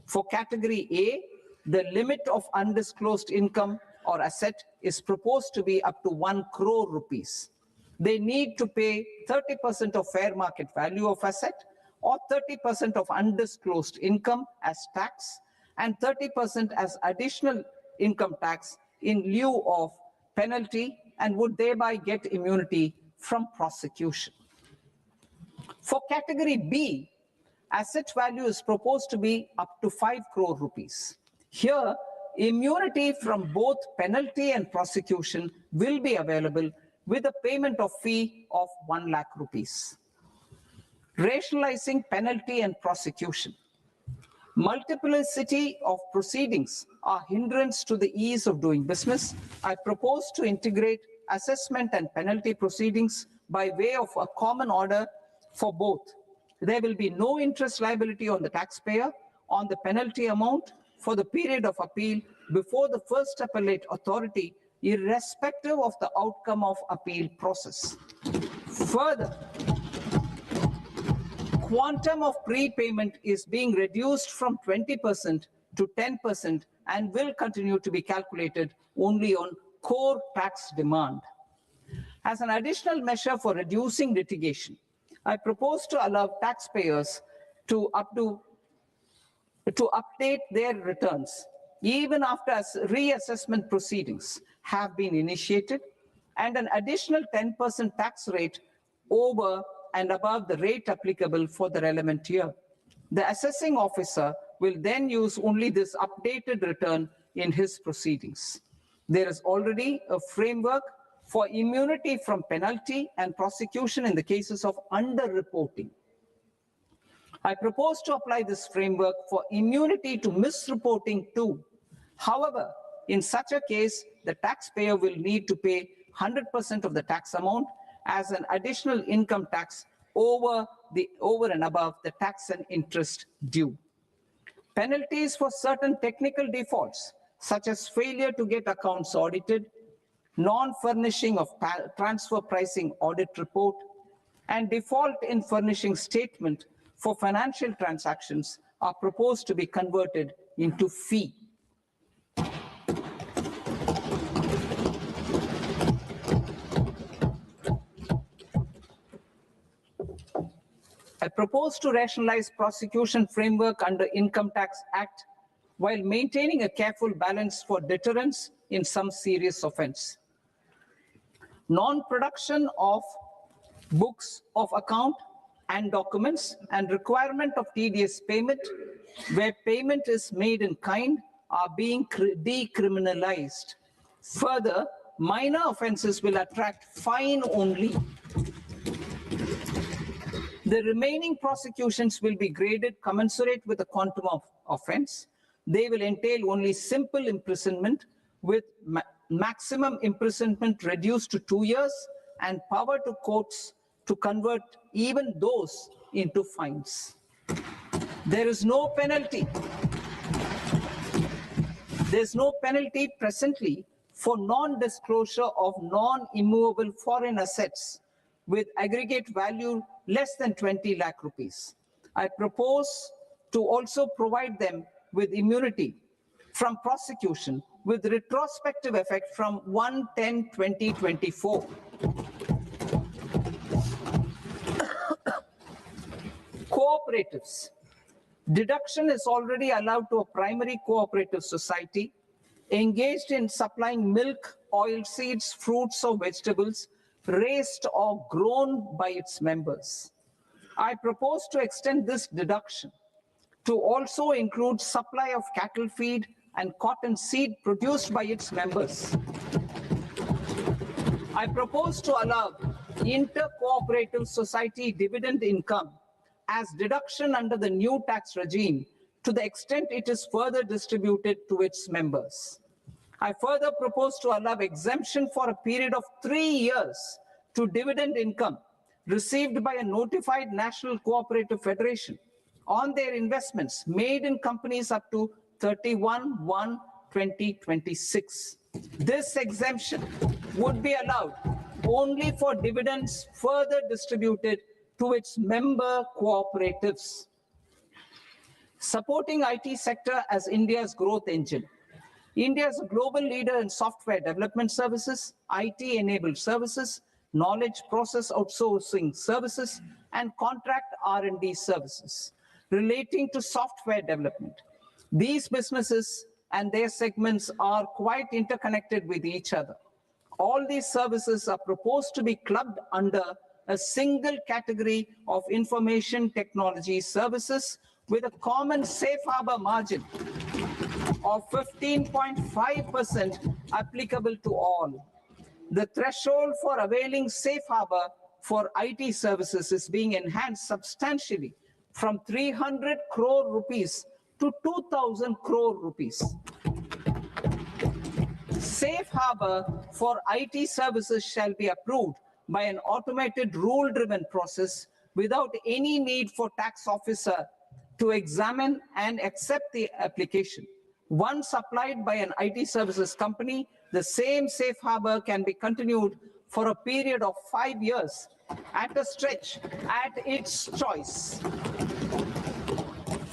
For category A, the limit of undisclosed income or asset is proposed to be up to 1 crore rupees. They need to pay 30% of fair market value of asset or 30% of undisclosed income as tax and 30% as additional income tax in lieu of penalty, and would thereby get immunity from prosecution. For category B, asset value is proposed to be up to 5 crore rupees. Here, immunity from both penalty and prosecution will be available with a payment of fee of 1 lakh rupees. Rationalizing penalty and prosecution. Multiplicity of proceedings are hindrance to the ease of doing business. I propose to integrate assessment and penalty proceedings by way of a common order for both. There will be no interest liability on the taxpayer on the penalty amount for the period of appeal before the first appellate authority, irrespective of the outcome of appeal process. Further, quantum of prepayment is being reduced from 20% to 10% and will continue to be calculated only on core tax demand. As an additional measure for reducing litigation, I propose to allow taxpayers to update their returns even after reassessment proceedings have been initiated, and an additional 10% tax rate over and above the rate applicable for the relevant year. The assessing officer will then use only this updated return in his proceedings. There is already a framework for immunity from penalty and prosecution in the cases of underreporting. I propose to apply this framework for immunity to misreporting too. However, in such a case, the taxpayer will need to pay 100% of the tax amount as an additional income tax over and above the tax and interest due. Penalties for certain technical defaults, such as failure to get accounts audited, non-furnishing of transfer pricing audit report, and default in furnishing statement for financial transactions, are proposed to be converted into fee. I propose to rationalize prosecution framework under Income Tax Act while maintaining a careful balance for deterrence in some serious offense. Non-production of books of account and documents and requirement of TDS payment where payment is made in kind are being decriminalized. Further, minor offenses will attract fine only. The remaining prosecutions will be graded commensurate with the quantum of offense. They will entail only simple imprisonment with maximum imprisonment reduced to 2 years and power to courts to convert even those into fines. There is no penalty. There's no penalty presently for non-disclosure of non-immovable foreign assets with aggregate value less than 20 lakh rupees. I propose to also provide them with immunity from prosecution with retrospective effect from 1/10/2024. Cooperatives. Deduction is already allowed to a primary cooperative society engaged in supplying milk, oilseeds, fruits or vegetables raised or grown by its members. I propose to extend this deduction to also include supply of cattle feed and cotton seed produced by its members. I propose to allow inter-cooperative society dividend income as deduction under the new tax regime to the extent it is further distributed to its members. I further propose to allow exemption for a period of 3 years to dividend income received by a notified national cooperative federation on their investments made in companies up to 31/1/2026. This exemption would be allowed only for dividends further distributed to its member cooperatives. Supporting IT sector as India's growth engine. India is a global leader in software development services, IT-enabled services, knowledge process outsourcing services, and contract R&D services relating to software development. These businesses and their segments are quite interconnected with each other. All these services are proposed to be clubbed under a single category of information technology services with a common safe harbor margin of 15.5% applicable to all. The threshold for availing safe harbor for IT services is being enhanced substantially from 300 crore rupees to 2,000 crore rupees. Safe harbor for IT services shall be approved by an automated rule-driven process without any need for tax officer to examine and accept the application. Once applied by an IT services company, the same safe harbor can be continued for a period of 5 years at a stretch at its choice.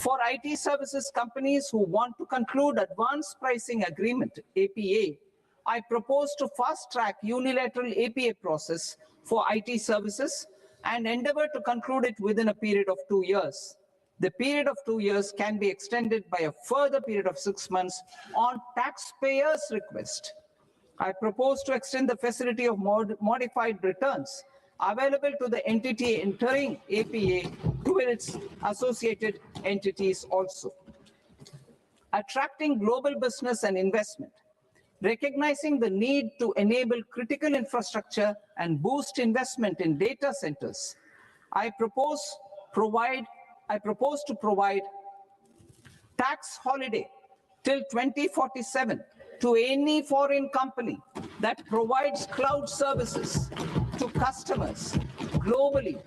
For IT services companies who want to conclude advanced pricing agreement, APA, I propose to fast-track unilateral APA process for IT services and endeavor to conclude it within a period of 2 years. The period of 2 years can be extended by a further period of 6 months on taxpayers' request. I propose to extend the facility of modified returns available to the entity entering APA to its associated entities also. Attracting global business and investment. Recognizing the need to enable critical infrastructure and boost investment in data centers, I propose to provide tax holiday till 2047 to any foreign company that provides cloud services to customers globally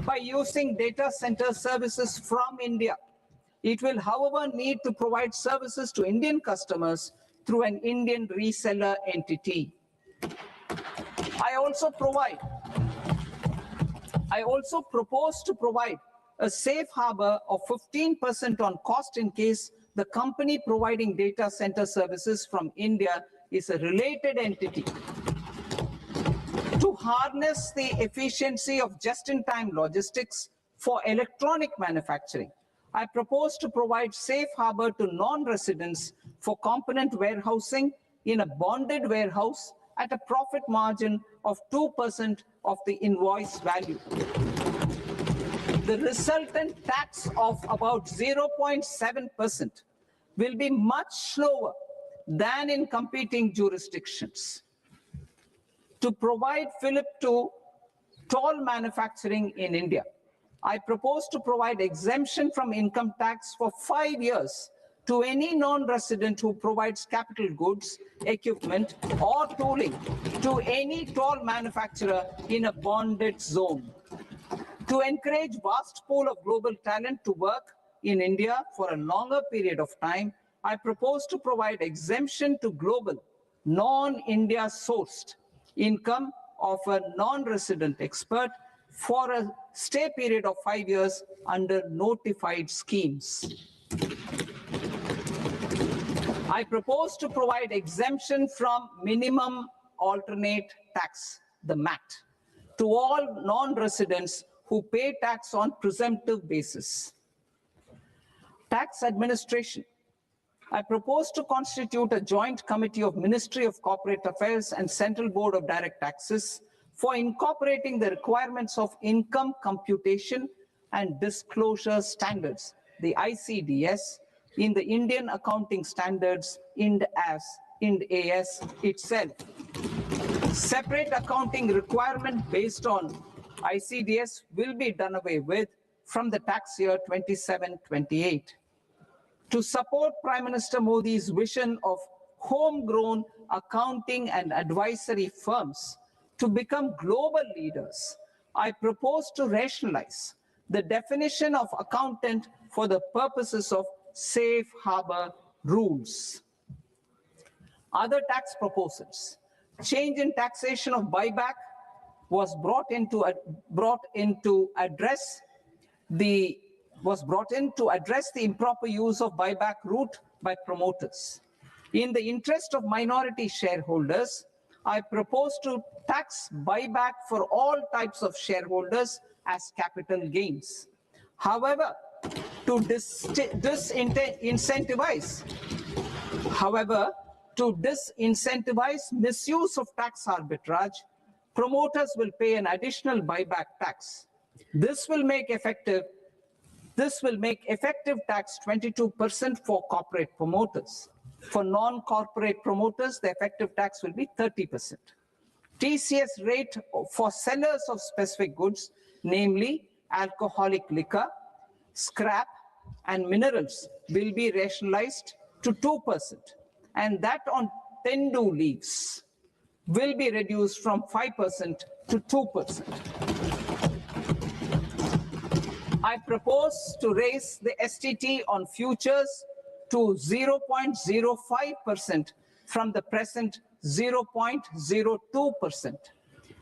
by using data center services from India. It will, however, need to provide services to Indian customers through an Indian reseller entity. I also propose to provide a safe harbor of 15% on cost in case the company providing data center services from India is a related entity. To harness the efficiency of just-in-time logistics for electronic manufacturing, I propose to provide safe harbor to non-residents for component warehousing in a bonded warehouse at a profit margin of 2% of the invoice value. The resultant tax of about 0.7% will be much lower than in competing jurisdictions. To provide fillip to toll manufacturing in India, I propose to provide exemption from income tax for 5 years to any non-resident who provides capital goods, equipment, or tooling to any toll manufacturer in a bonded zone. To encourage vast pool of global talent to work in India for a longer period of time, I propose to provide exemption to global, non-India sourced income of a non-resident expert for a stay period of 5 years under notified schemes. I propose to provide exemption from minimum alternate tax, the MAT, to all non-residents who pay tax on presumptive basis. Tax administration. I propose to constitute a joint committee of Ministry of Corporate Affairs and Central Board of Direct Taxes for incorporating the requirements of income computation and disclosure standards, the ICDS, in the Indian Accounting Standards, IND AS itself. Separate accounting requirement based on ICDS will be done away with from the tax year 27-28. To support Prime Minister Modi's vision of homegrown accounting and advisory firms to become global leaders, I propose to rationalize the definition of accountant for the purposes of safe harbor rules. Other tax proposals. Change in taxation of buyback was brought in to address the improper use of buyback route by promoters. In the interest of minority shareholders, I propose to tax buyback for all types of shareholders as capital gains. However, to disincentivize misuse of tax arbitrage, promoters will pay an additional buyback tax. This will make effective tax 22% for corporate promoters. For non-corporate promoters, the effective tax will be 30%. TCS rate for sellers of specific goods, namely alcoholic liquor, scrap, and minerals, will be rationalized to 2%, and that on tendu leaves will be reduced from 5% to 2%. I propose to raise the STT on futures to 0.05% from the present 0.02%.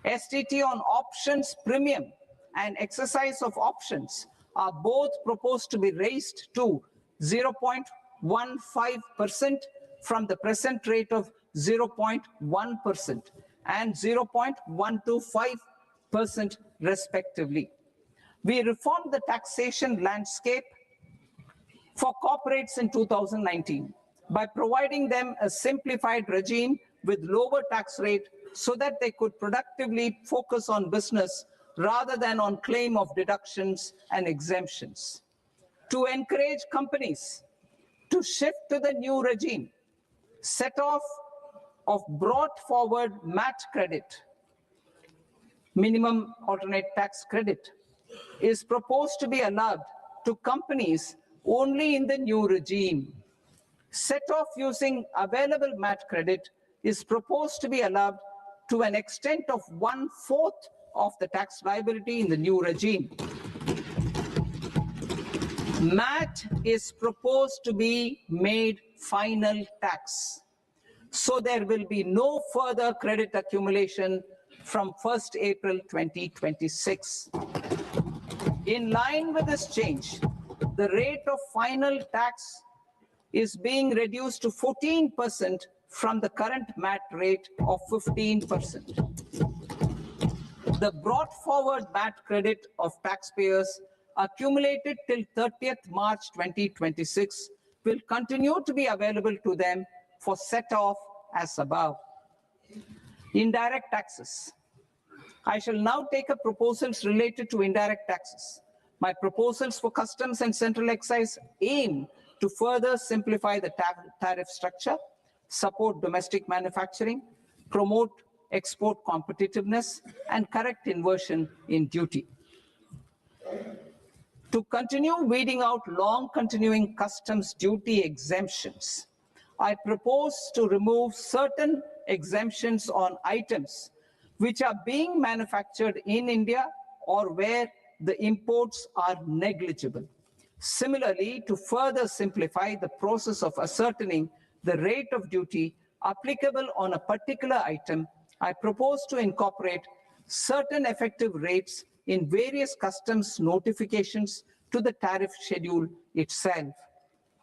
STT on options premium and exercise of options are both proposed to be raised to 0.15% from the present rate of 0.1% and 0.125% respectively. We reformed the taxation landscape for corporates in 2019 by providing them a simplified regime with lower tax rate so that they could productively focus on business rather than on claim of deductions and exemptions. To encourage companies to shift to the new regime, set off of brought forward MAT credit, minimum alternate tax credit, is proposed to be allowed to companies only in the new regime. Set off using available MAT credit is proposed to be allowed to an extent of 1/4 of the tax liability in the new regime. MAT is proposed to be made final tax, so there will be no further credit accumulation from 1st April 2026. In line with this change, the rate of final tax is being reduced to 14% from the current MAT rate of 15%. The brought forward MAT credit of taxpayers accumulated till 30th March 2026 will continue to be available to them for set off as above. Indirect taxes. I shall now take up proposals related to indirect taxes. My proposals for customs and central excise aim to further simplify the tariff structure, support domestic manufacturing, promote export competitiveness, and correct inversion in duty. To continue weeding out long continuing customs duty exemptions, I propose to remove certain exemptions on items which are being manufactured in India or where the imports are negligible. Similarly, to further simplify the process of ascertaining the rate of duty applicable on a particular item, I propose to incorporate certain effective rates in various customs notifications to the tariff schedule itself.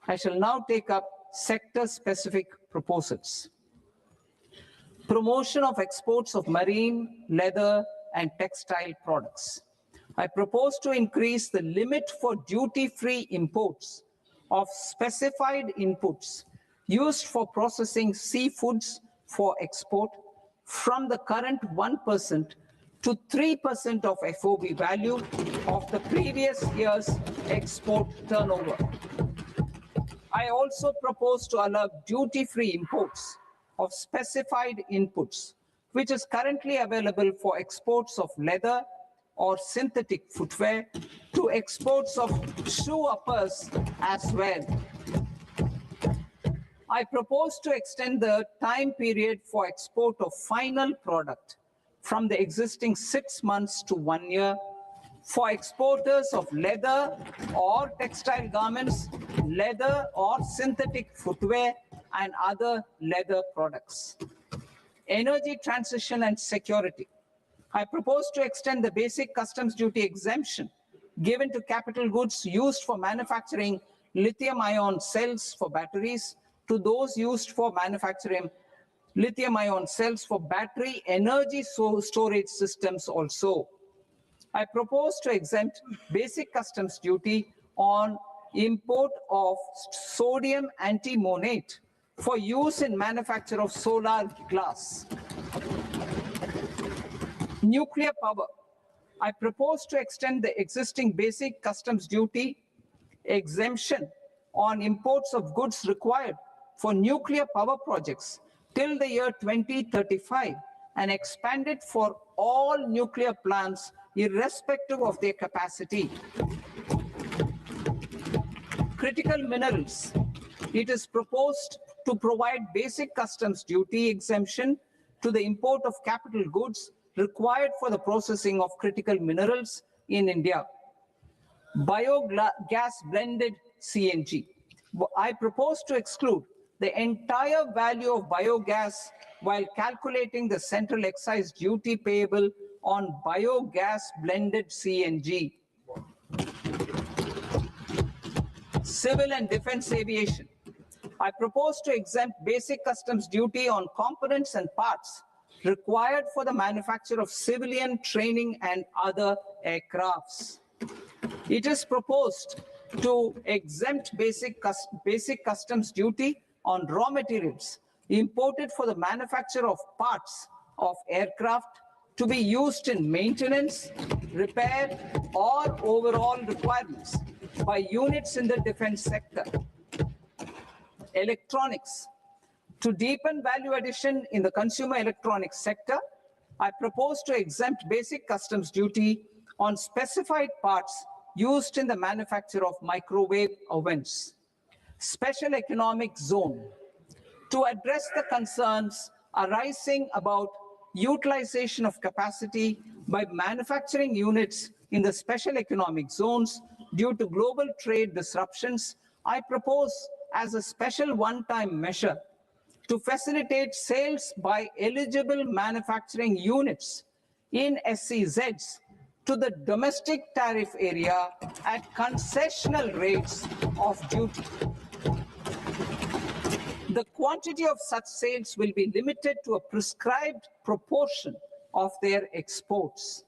I shall now take up sector-specific proposals. Promotion of exports of marine, leather, and textile products. I propose to increase the limit for duty-free imports of specified inputs used for processing seafoods for export from the current 1% to 3% of FOB value of the previous year's export turnover. I also propose to allow duty-free imports of specified inputs, which is currently available for exports of leather or synthetic footwear, to exports of shoe uppers as well. I propose to extend the time period for export of final product from the existing 6 months to 1 year for exporters of leather or textile garments, leather or synthetic footwear, and other leather products. Energy transition and security. I propose to extend the basic customs duty exemption given to capital goods used for manufacturing lithium-ion cells for batteries to those used for manufacturing lithium-ion cells for battery energy storage systems also. I propose to exempt basic customs duty on import of sodium antimonate for use in manufacture of solar glass. Nuclear power. I propose to extend the existing basic customs duty exemption on imports of goods required for nuclear power projects till the year 2035 and expand it for all nuclear plants irrespective of their capacity. Critical minerals. It is proposed to provide basic customs duty exemption to the import of capital goods required for the processing of critical minerals in India. Biogas blended CNG. I propose to exclude the entire value of biogas while calculating the central excise duty payable on biogas blended CNG. Civil and defense aviation. I propose to exempt basic customs duty on components and parts required for the manufacture of civilian training and other aircrafts. It is proposed to exempt basic customs duty on raw materials imported for the manufacture of parts of aircraft to be used in maintenance, repair, or overall requirements by units in the defense sector. Electronics. To deepen value addition in the consumer electronics sector, I propose to exempt basic customs duty on specified parts used in the manufacture of microwave ovens. Special economic zone. To address the concerns arising about utilization of capacity by manufacturing units in the special economic zones due to global trade disruptions, I propose as a special one-time measure to facilitate sales by eligible manufacturing units in SEZs to the domestic tariff area at concessional rates of duty. The quantity of such sales will be limited to a prescribed proportion of their exports.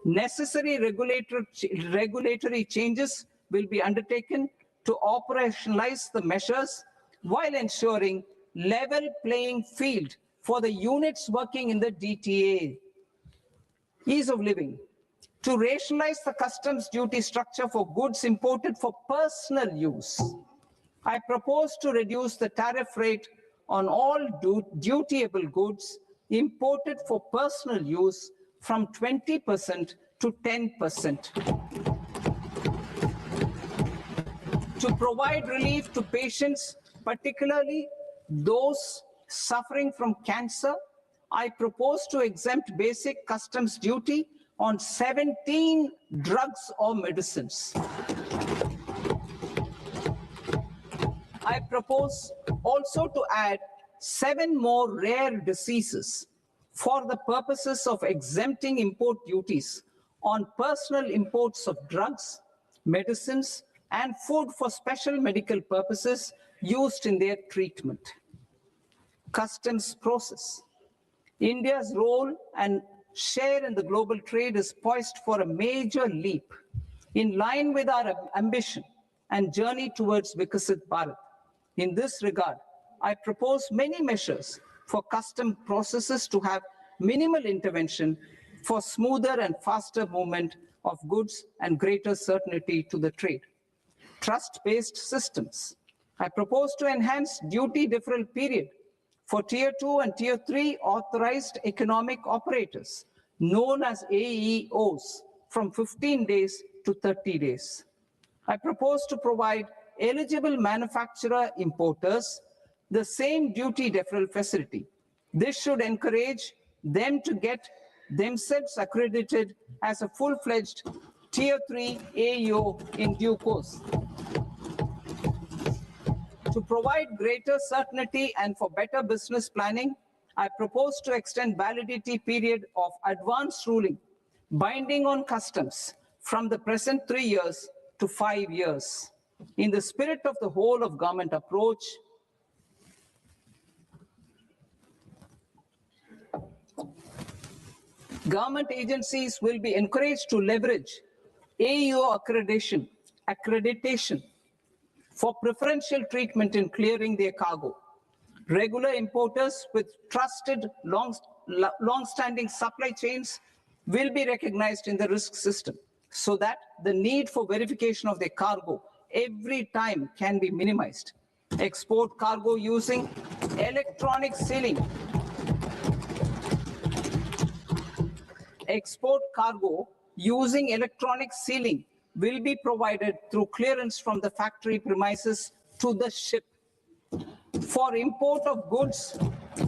Necessary regulatory changes will be undertaken to operationalize the measures while ensuring level playing field for the units working in the DTA. Ease of living. To rationalize the customs duty structure for goods imported for personal use, I propose to reduce the tariff rate on all dutiable goods imported for personal use from 20% to 10%. To provide relief to patients, particularly those suffering from cancer, I propose to exempt basic customs duty on 17 drugs or medicines. I propose also to add 7 more rare diseases for the purposes of exempting import duties on personal imports of drugs, medicines, and food for special medical purposes used in their treatment. Customs process. India's role and share in the global trade is poised for a major leap in line with our ambition and journey towards Vikasit Bharat. In this regard, I propose many measures for custom processes to have minimal intervention for smoother and faster movement of goods and greater certainty to the trade. Trust-based systems. I propose to enhance duty deferral period for Tier 2 and Tier 3 authorized economic operators, known as AEOs, from 15 days to 30 days. I propose to provide eligible manufacturer importers the same duty deferral facility. This should encourage them to get themselves accredited as a full-fledged Tier 3 AEO in due course. To provide greater certainty and for better business planning, I propose to extend validity period of advance ruling binding on customs from the present 3 years to 5 years. In the spirit of the whole of government approach, government agencies will be encouraged to leverage AEO accreditation for preferential treatment in clearing their cargo. Regular importers with trusted long-standing supply chains will be recognized in the risk system so that the need for verification of their cargo every time can be minimized. Export cargo using electronic sealing. Export cargo using electronic sealing will be provided through clearance from the factory premises to the ship. For import of goods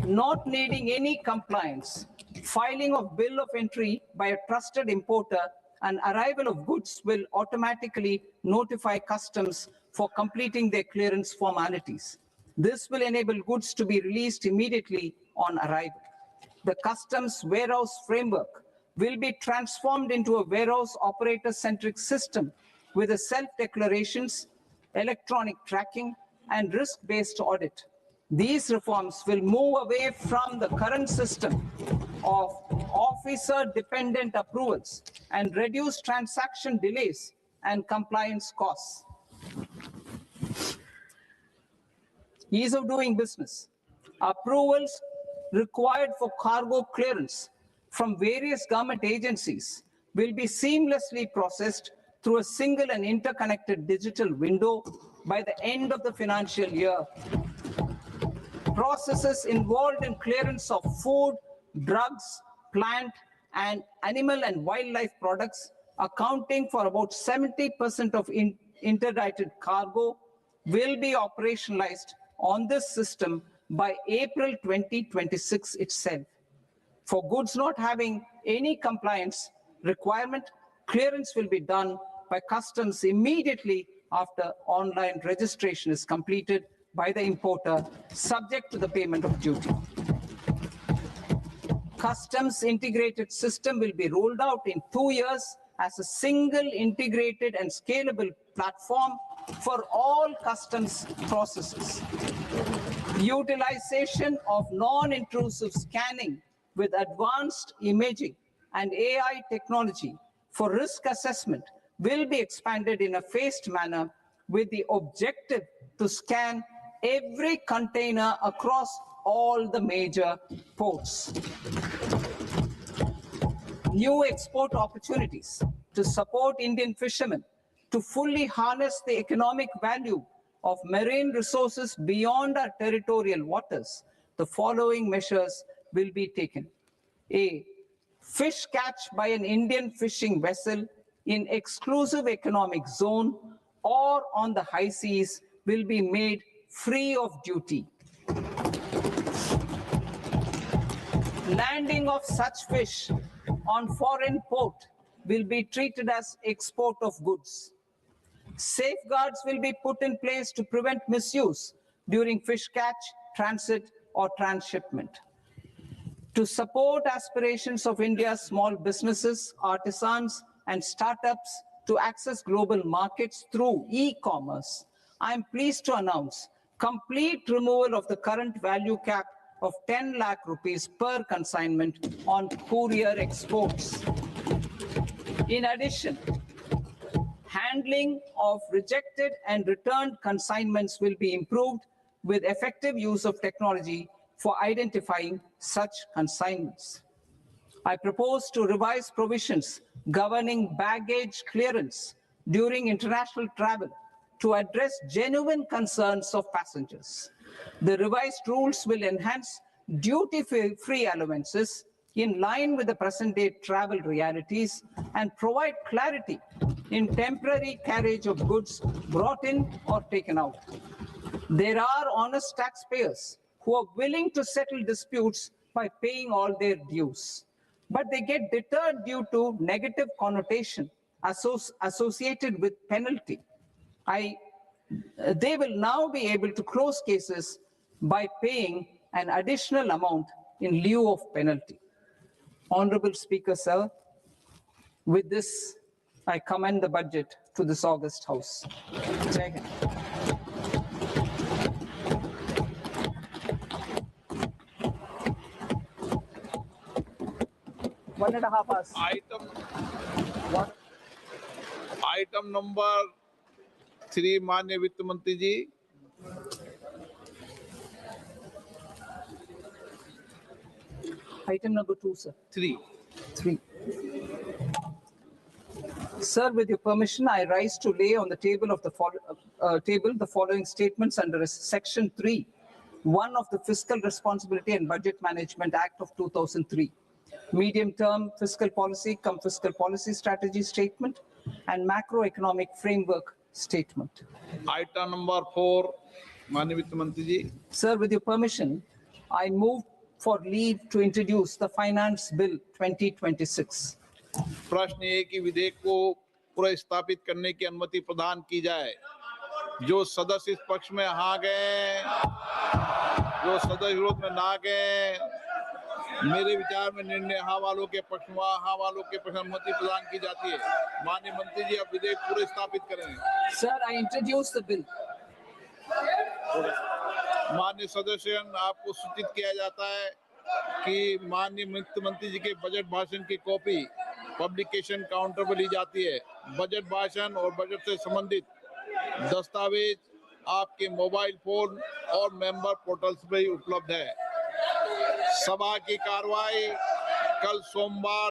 not needing any compliance, filing of bill of entry by a trusted importer and arrival of goods will automatically notify customs for completing their clearance formalities. This will enable goods to be released immediately on arrival. The customs warehouse framework will be transformed into a warehouse operator-centric system with a self-declarations, electronic tracking, and risk-based audit. These reforms will move away from the current system of officer-dependent approvals and reduce transaction delays and compliance costs. Ease of doing business. Approvals required for cargo clearance from various government agencies will be seamlessly processed through a single and interconnected digital window by the end of the financial year. Processes involved in clearance of food, drugs, plant, and animal and wildlife products, accounting for about 70% of interdicted cargo, will be operationalized on this system by April 2026 itself. For goods not having any compliance requirement, clearance will be done by customs immediately after online registration is completed by the importer, subject to the payment of duty. Customs integrated system will be rolled out in 2 years as a single integrated and scalable platform for all customs processes. Utilization of non-intrusive scanning with advanced imaging and AI technology for risk assessment will be expanded in a phased manner with the objective to scan every container across all the major ports. New export opportunities to support Indian fishermen to fully harness the economic value of marine resources beyond our territorial waters. The following measures will be taken. A, fish catch by an Indian fishing vessel in exclusive economic zone or on the high seas will be made free of duty. Landing of such fish on foreign port will be treated as export of goods. Safeguards will be put in place to prevent misuse during fish catch, transit, or transshipment. To support aspirations of India's small businesses, artisans, and startups to access global markets through e-commerce, I am pleased to announce complete removal of the current value cap of 10 lakh rupees per consignment on courier exports. In addition, handling of rejected and returned consignments will be improved with effective use of technology for identifying such consignments. I propose to revise provisions governing baggage clearance during international travel to address genuine concerns of passengers. The revised rules will enhance duty-free allowances in line with the present-day travel realities and provide clarity in temporary carriage of goods brought in or taken out. There are honest taxpayers who are willing to settle disputes by paying all their dues. but they get deterred due to negative connotation associated with penalty. They will now be able to close cases by paying an additional amount in lieu of penalty. Honorable Speaker, sir, with this, I commend the budget to this august House. Jai Hind. One and a half hours. Item number 3 माननीय वित्त मंत्री जी। Item number 2, sir. 3 Sir, with your permission, I rise to lay on the table of the the following statements under Section 3, 1 of the Fiscal Responsibility and Budget Management Act of 2003, medium-term fiscal policy, fiscal policy strategy statement, and macroeconomic framework statement. Item number 4 माननीय वित्त मंत्री जी। Sir, with your permission, I move for leave to introduce the Finance Bill 2026. प्रश्न ये कि विधेयक को पुनर्स्थापित करने की अनुमति प्रदान की जाए। जो सदस्य इस पक्ष में हाँ गए, जो सदस्य विरोध में ना गए, मेरे विचार में निर्णय हाँ वालों के पक्ष में, हाँ वालों के पक्ष में अनुमति प्रदान की जाती है। माननीय मंत्री जी, अब विधेयक पुनर्स्थापित करें। Sir, I introduce the bill. माननीय सदस्यगण, आपको सूचित किया जाता है कि माननीय वित्त मंत्री जी के बजट भाषण की कॉपी पब्लिकेशन काउंटर पर ली जाती है। बजट भाषण और बजट से संबंधित दस्तावेज आपके मोबाइल फोन और मेंबर पोर्टल्स पर ही उपलब्ध है। सभा की कार्रवाई कल सोमवार